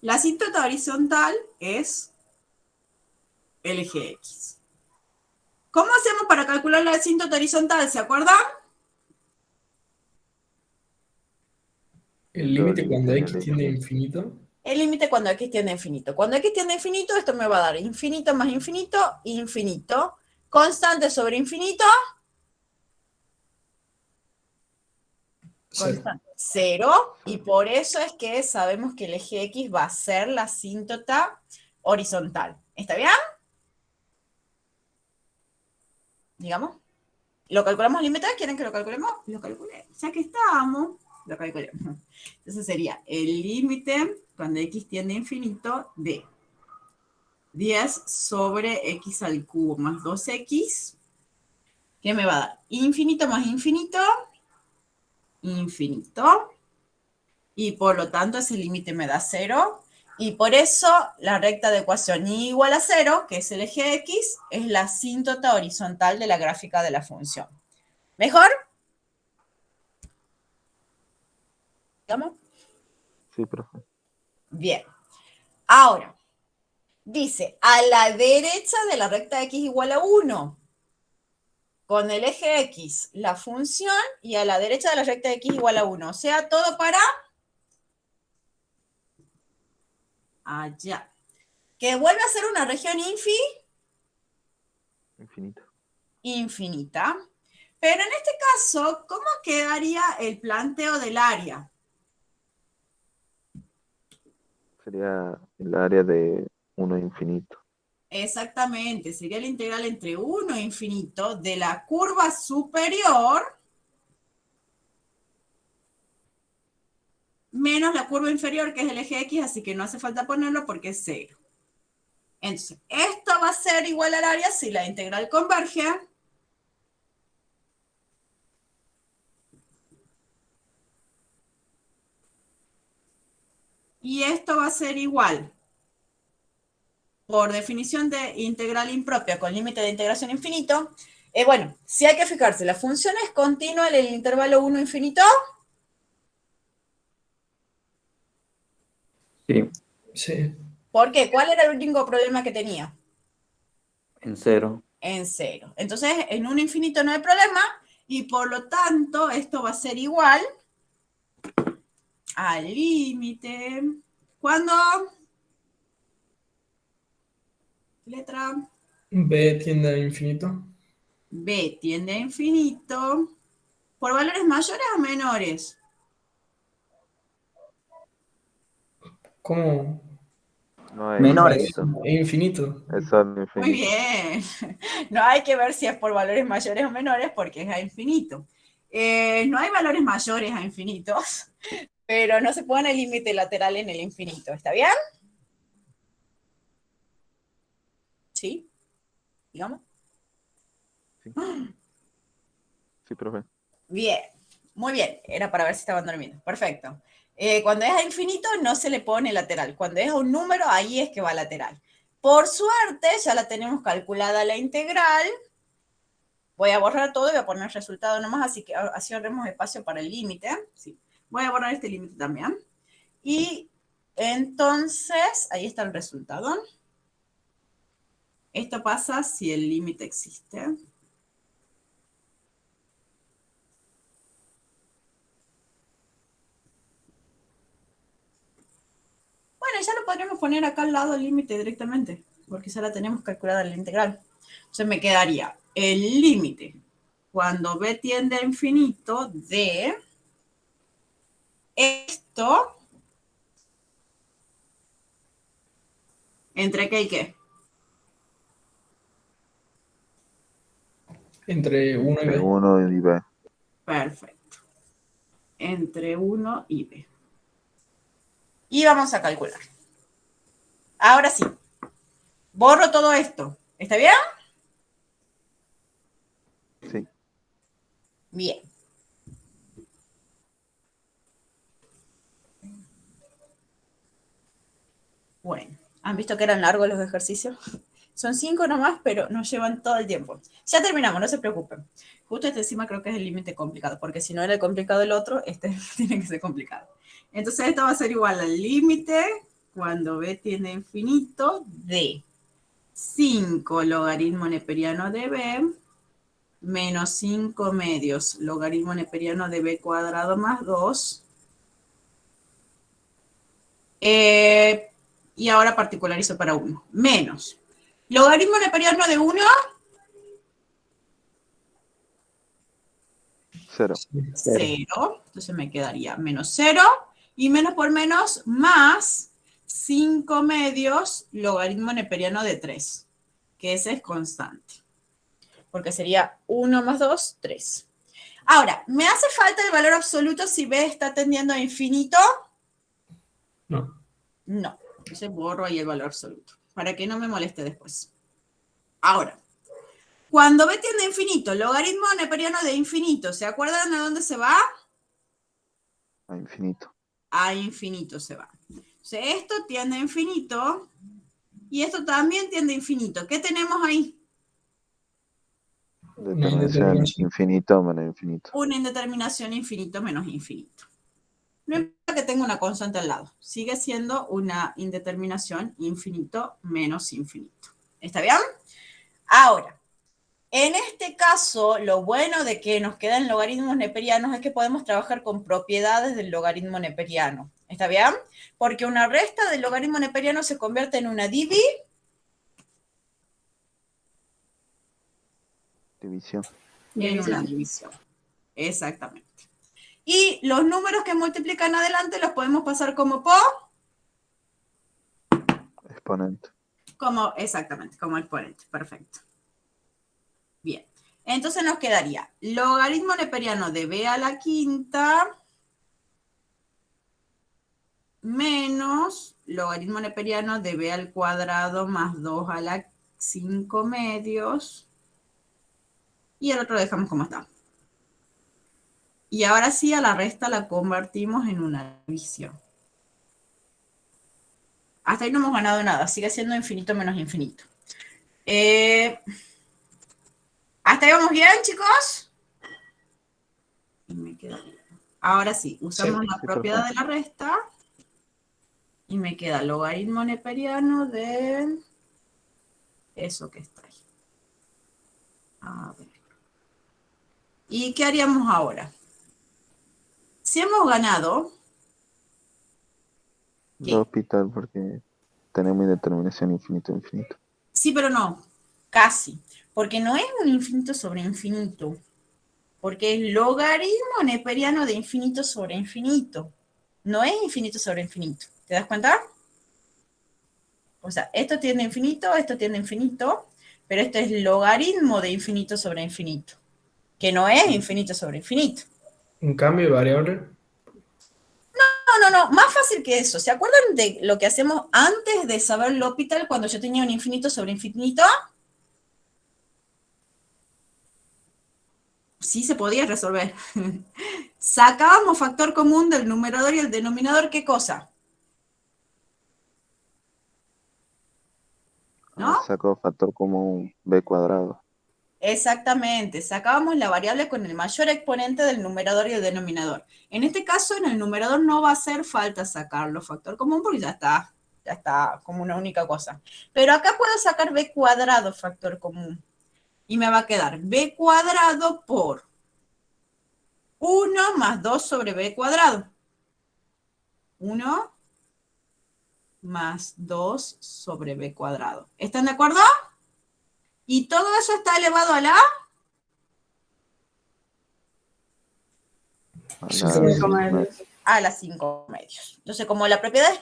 La asíntota horizontal es el eje x. ¿Cómo hacemos para calcular la asíntota horizontal? ¿Se acuerdan? El límite cuando x tiende a infinito. El límite cuando x tiende a infinito. Cuando x tiende a infinito, esto me va a dar infinito más infinito, infinito. Constante sobre infinito. Constante. 0. Y por eso es que sabemos que el eje X va a ser la asíntota horizontal. ¿Está bien? Digamos. ¿Lo calculamos límite? ¿Quieren que lo calculemos? Lo calculé. Ya que estamos, lo calculemos. Entonces sería el límite cuando X tiende a infinito de 10 sobre X al cubo más 2X. ¿Qué me va a dar? Infinito más infinito. Infinito. Y por lo tanto ese límite me da 0. Y por eso la recta de ecuación y igual a 0, que es el eje X, es la asíntota horizontal de la gráfica de la función. ¿Mejor? ¿Digamos? Sí, profe. Bien. Ahora, dice, a la derecha de la recta X igual a 1, con el eje X, la función, y a la derecha de la recta X igual a 1. O sea, todo para allá. Que vuelve a ser una región Infinito. infinita. Pero en este caso, ¿cómo quedaría el planteo del área? Sería el área de 1 infinito. Exactamente, sería la integral entre 1 e infinito de la curva superior menos la curva inferior, que es el eje X, así que no hace falta ponerlo porque es 0. Entonces, esto va a ser igual al área si la integral converge. Y esto va a ser igual, por definición de integral impropia con límite de integración infinito. Bueno, si hay que fijarse, ¿la función es continua en el intervalo 1 infinito? Sí, Sí. ¿Por qué? ¿Cuál era el único problema que tenía? en 0. En 0. Entonces, en 1 infinito no hay problema, y por lo tanto, esto va a ser igual al límite. ¿Cuándo? Letra B tiende a infinito. B tiende a infinito. ¿Por valores mayores o menores? ¿Cómo? No es Menores. infinito. Es infinito. Es solo Muy infinito. bien. No hay que ver si es por valores mayores o menores porque es a infinito. No hay valores mayores a infinitos, pero no se pone límite lateral en el infinito. ¿Está bien? ¿Sí? Digamos. Sí, profe. Bien. Muy bien. Era para ver si estaban durmiendo. Perfecto. Cuando es a infinito no se le pone lateral. Cuando es a un número, ahí es que va lateral. Por suerte, ya la tenemos calculada la integral. Voy a borrar todo y voy a poner el resultado nomás, así que así ahorremos espacio para el límite. Sí. Voy a borrar este límite también. Y entonces, ahí está el resultado. Esto pasa si el límite existe. Bueno, ya lo podríamos poner acá al lado el límite directamente, porque ya la tenemos calculada en la integral. Entonces me quedaría el límite cuando b tiende a infinito de esto entre qué y qué. Entre 1 y Entre B. 1 y B. Perfecto. Entre 1 y b. Y vamos a calcular. Ahora sí. Borro todo esto. ¿Está bien? Sí. Bien. Bueno, ¿han visto que eran largos los ejercicios? Son 5 nomás, pero nos llevan todo el tiempo. Ya terminamos, no se preocupen. Justo este encima creo que es el límite complicado, porque si no era el complicado el otro, este tiene que ser complicado. Entonces esto va a ser igual al límite cuando b tiende a infinito de 5 logaritmo neperiano de b menos 5 medios logaritmo neperiano de b cuadrado más 2. Y ahora particularizo para 1. Menos. Logaritmo neperiano de 1. 0. 0. Entonces me quedaría menos 0 y menos por menos más 5 medios logaritmo neperiano de 3, que ese es constante. Porque sería 1 más 2, 3. Ahora, ¿me hace falta el valor absoluto si B está tendiendo a infinito? No. No. Entonces borro ahí el valor absoluto, para que no me moleste después. Ahora, cuando B tiende a infinito, logaritmo neperiano de infinito, ¿se acuerdan de dónde se va? A infinito. A infinito se va. Entonces, esto tiende a infinito y esto también tiende a infinito. ¿Qué tenemos ahí? Determinación infinito menos infinito. Una indeterminación infinito menos infinito. No importa que tenga una constante al lado. Sigue siendo una indeterminación infinito menos infinito. ¿Está bien? Ahora, en este caso, lo bueno de que nos quedan logaritmos neperianos es que podemos trabajar con propiedades del logaritmo neperiano. ¿Está bien? Porque una resta del logaritmo neperiano se convierte en una división. En una división. Exactamente. Y los números que multiplican adelante los podemos pasar como exponente. Exactamente, como exponente. Perfecto. Bien. Entonces nos quedaría logaritmo neperiano de b a la quinta menos logaritmo neperiano de b al cuadrado más 2 a la 5 medios. Y el otro dejamos como está. Y ahora sí, a la resta la convertimos en una división. Hasta ahí no hemos ganado nada. Sigue siendo infinito menos infinito. ¿Hasta ahí vamos bien, chicos? Y me queda bien. Ahora sí, usamos la propiedad de la resta. Y me queda logaritmo neperiano de eso que está ahí. A ver. ¿Y qué haríamos ahora? Si hemos ganado... Lo hospital porque tenemos indeterminación infinito. Sí, pero no. Casi. Porque no es un infinito sobre infinito. Porque es logaritmo neperiano de infinito sobre infinito. No es infinito sobre infinito. ¿Te das cuenta? O sea, esto tiende a infinito, pero esto es logaritmo de infinito sobre infinito. Que no es infinito sobre infinito. ¿Un cambio de variable? No, más fácil que eso. ¿Se acuerdan de lo que hacemos antes de saber L'Hopital cuando yo tenía un infinito sobre infinito? Sí se podía resolver. Sacábamos factor común del numerador y el denominador, ¿qué cosa? ¿No? Sacó factor común b cuadrado. Exactamente, sacábamos la variable con el mayor exponente del numerador y el denominador. En este caso, en el numerador no va a hacer falta sacarlo factor común porque ya está como una única cosa. Pero acá puedo sacar b cuadrado factor común. Y me va a quedar b cuadrado por 1 más 2 sobre b cuadrado. 1 más 2 sobre b cuadrado. ¿Están de acuerdo? Y todo eso está elevado a la... 5 medios. A las 5 medios. Entonces, como la propiedad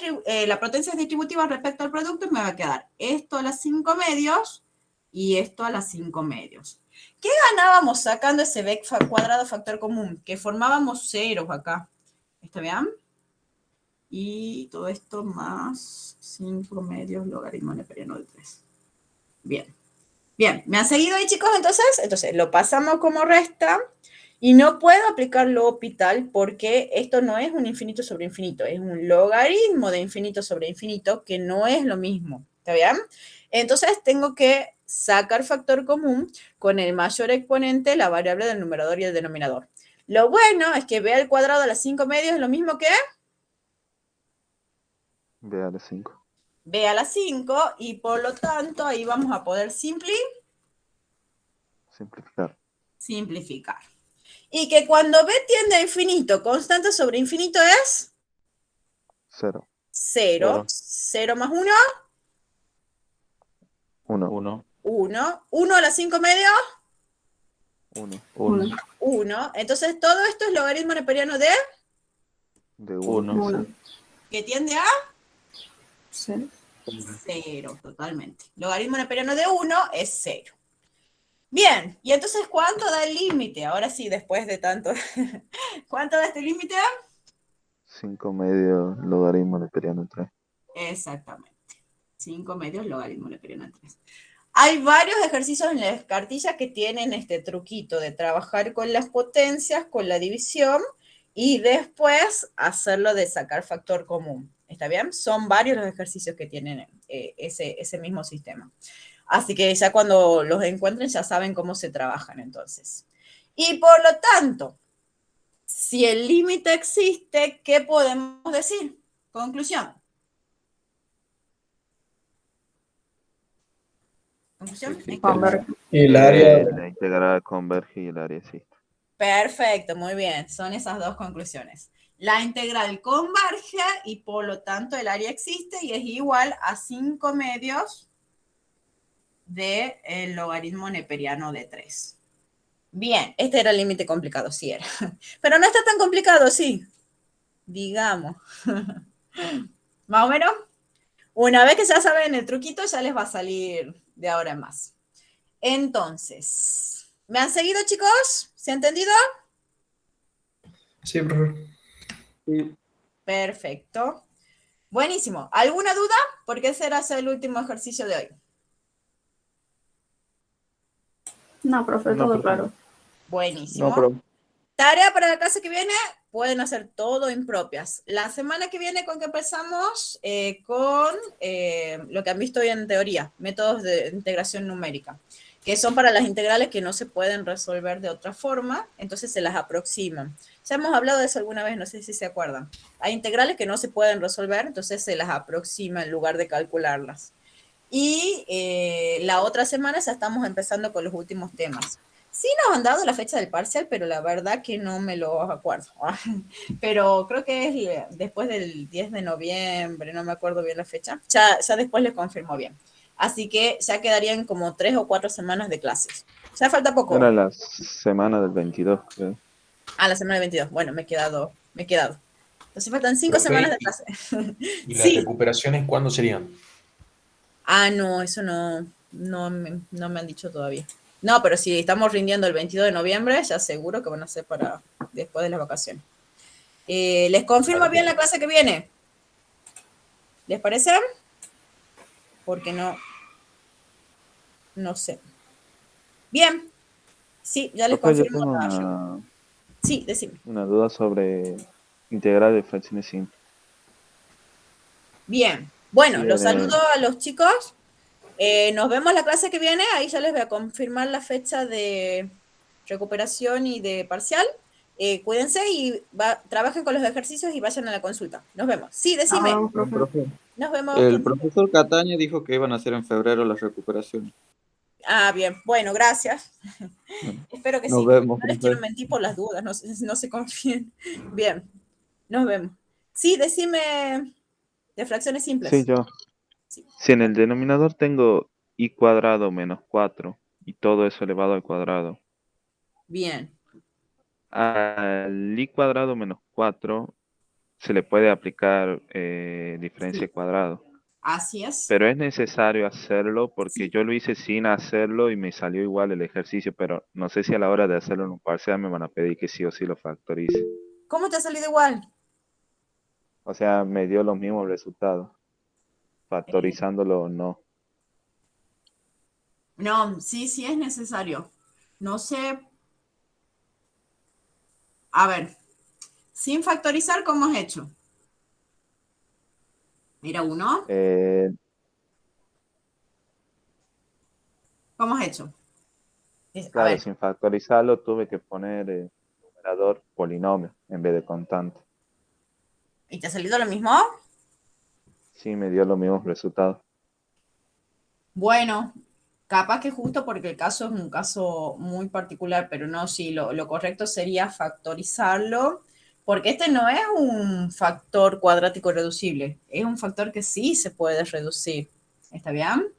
la potencia es distributiva respecto al producto, me va a quedar esto a las 5 medios y esto a las 5 medios. ¿Qué ganábamos sacando ese b cuadrado factor común? Que formábamos ceros acá. ¿Está bien? Y todo esto más 5 medios logaritmo neperiano de 3. Bien. Bien, ¿me han seguido ahí, chicos? Entonces lo pasamos como resta y no puedo aplicar L'Hopital porque esto no es un infinito sobre infinito, es un logaritmo de infinito sobre infinito que no es lo mismo, ¿está bien? Entonces tengo que sacar factor común con el mayor exponente, la variable del numerador y el denominador. Lo bueno es que b al cuadrado a las 5 medios es lo mismo que... b a las 5. B a las 5 y por lo tanto ahí vamos a poder simplificar. Y que cuando B tiende a infinito, constante sobre infinito es 0. 0. 0 más 1. 1. 1. 1 a las 5 medios. 1. 1. Entonces, todo esto es logaritmo neperiano de... De 1. ¿Que tiende a? Sí. 0, totalmente. Logaritmo neperiano de 1 es 0. Bien, y entonces, ¿cuánto da el límite? Ahora sí, después de tanto. ¿Cuánto da este límite? 5 medios logaritmo neperiano 3. Exactamente. 5 medios logaritmo neperiano de 3. Hay varios ejercicios en las cartillas que tienen este truquito de trabajar con las potencias, con la división, y después hacerlo de sacar factor común. ¿Está bien? Son varios los ejercicios que tienen ese mismo sistema. Así que ya cuando los encuentren ya saben cómo se trabajan entonces. Y por lo tanto, si el límite existe, ¿qué podemos decir? Conclusión. ¿Conclusión? Y el área... La integral converge y el área existe. Perfecto, muy bien. Son esas dos conclusiones. La integral converge y por lo tanto el área existe y es igual a 5 medios del logaritmo neperiano de 3. Bien, este era el límite complicado, sí era. Pero no está tan complicado, sí. Digamos. Más o menos. Una vez que ya saben el truquito, ya les va a salir de ahora en más. Entonces, ¿me han seguido, chicos? ¿Se ha entendido? Sí, profe. Sí. Perfecto. Buenísimo. ¿Alguna duda? Porque ese era el último ejercicio de hoy. No, profe, todo claro. Buenísimo. No, profe. Tarea para la clase que viene, pueden hacer todo impropias. La semana que viene con que empezamos con lo que han visto hoy en teoría, métodos de integración numérica, que son para las integrales que no se pueden resolver de otra forma, entonces se las aproximan. Ya hemos hablado de eso alguna vez, no sé si se acuerdan. Hay integrales que no se pueden resolver, entonces se las aproxima en lugar de calcularlas. Y la otra semana ya estamos empezando con los últimos temas. Sí nos han dado la fecha del parcial, pero la verdad que no me lo acuerdo. Pero creo que es después del 10 de noviembre, no me acuerdo bien la fecha. Ya después les confirmo bien. Así que ya quedarían como 3 o 4 semanas de clases. Ya falta poco. Era la semana del 22, creo. Ah, la semana del 22. Bueno, me he quedado. Entonces faltan 5 semanas de clase. ¿Y las Sí. recuperaciones cuándo serían? Ah, no, eso no me han dicho todavía. No, pero si estamos rindiendo el 22 de noviembre, ya seguro que van a ser para después de las vacaciones. ¿Les confirmo bien la clase que viene? ¿Les parece? Porque no sé. Bien. Sí, ya les Profe, yo confirmo. tengo Sí, decime. una duda sobre integral de fracciones simples. Bien. Bueno, Sí, los saludo a los chicos. Nos vemos la clase que viene. Ahí ya les voy a confirmar la fecha de recuperación y de parcial. Cuídense y trabajen con los ejercicios y vayan a la consulta. Nos vemos. Sí, decime. Profe, Nos vemos. el profesor Cataño dijo que iban a hacer en febrero las recuperaciones. Ah, bien. Bueno, gracias. Bueno, Espero que nos sí. vemos, No les profe. quiero mentir por las dudas. No se confíen. Bien. Nos vemos. Sí, decime de fracciones simples. Sí, yo. Sí. Si en el denominador tengo i cuadrado menos 4 y todo eso elevado al cuadrado, Bien. al i cuadrado menos 4 se le puede aplicar diferencia Sí. al cuadrado. Así es. Pero es necesario hacerlo porque Sí. yo lo hice sin hacerlo y me salió igual el ejercicio, pero no sé si a la hora de hacerlo en un parcial me van a pedir que sí o sí lo factorice. ¿Cómo te ha salido igual? O sea, me dio los mismos resultados, factorizándolo o no. No, sí es necesario. No sé. A ver, sin factorizar, ¿cómo has hecho? Mira, 1. ¿Cómo has hecho? A Claro, ver, sin factorizarlo tuve que poner numerador polinomio en vez de constante. ¿y te ha salido lo mismo? Sí, me dio los mismos resultados. Bueno, capaz que justo porque el caso es un caso muy particular, pero no, sí, lo correcto sería factorizarlo, porque este no es un factor cuadrático reducible, es un factor que sí se puede reducir. ¿Está bien?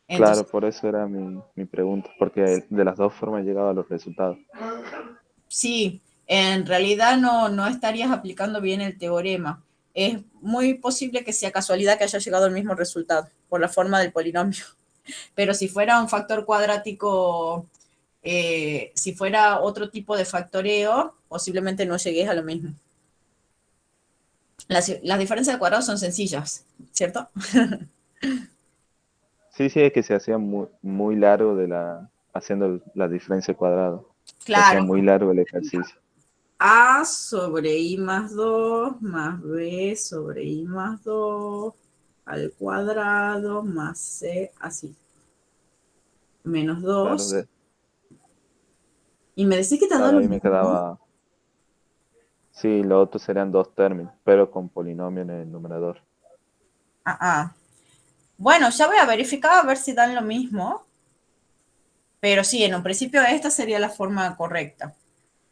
Entonces, Claro, por eso era mi pregunta, porque de las dos formas llegaba a los resultados. sí, en realidad no estarías aplicando bien el teorema. Es muy posible que sea casualidad que haya llegado al mismo resultado por la forma del polinomio. Pero si fuera un factor cuadrático, si fuera otro tipo de factoreo, posiblemente no llegues a lo mismo. Las diferencias de cuadrados son sencillas, ¿cierto? Sí, sí, es que se hacía muy largo haciendo la diferencia al cuadrado. Se hacía Claro, muy largo el ejercicio. A sobre I más 2 más B sobre I más 2 al cuadrado más C, así. Menos Claro, 2. Y me decís que te ha dado claro, lo ahí me mismo. quedaba. Sí, lo otro serían dos términos, pero con polinomio en el numerador. Bueno, ya voy a verificar a ver si dan lo mismo. Pero sí, en un principio esta sería la forma correcta.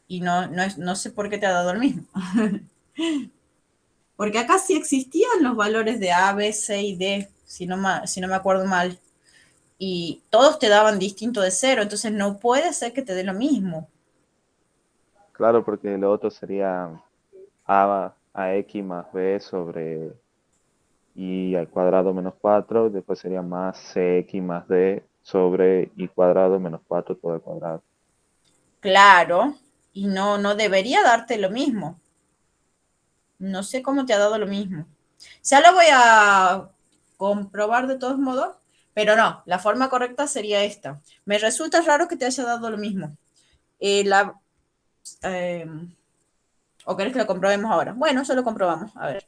Y no sé por qué te ha dado el mismo. Porque acá sí existían los valores de A, B, C y D, si no me acuerdo mal. Y todos te daban distinto de cero, entonces no puede ser que te dé lo mismo. Claro, porque lo otro sería ax más b sobre y al cuadrado menos 4, después sería más cx más d sobre y cuadrado menos 4 todo al cuadrado. Claro, y no debería darte lo mismo. No sé cómo te ha dado lo mismo. Ya lo voy a comprobar de todos modos, pero no, la forma correcta sería esta. Me resulta raro que te haya dado lo mismo. Eh, ¿O querés que lo comprobemos ahora? Bueno, ya lo comprobamos. A ver.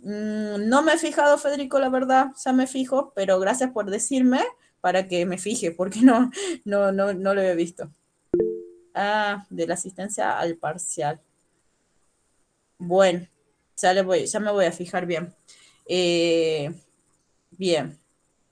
No me he fijado, Federico, la verdad, ya me fijo, pero gracias por decirme para que me fije, porque no lo había visto. De la asistencia al parcial. Bueno, ya me voy a fijar bien. Bien.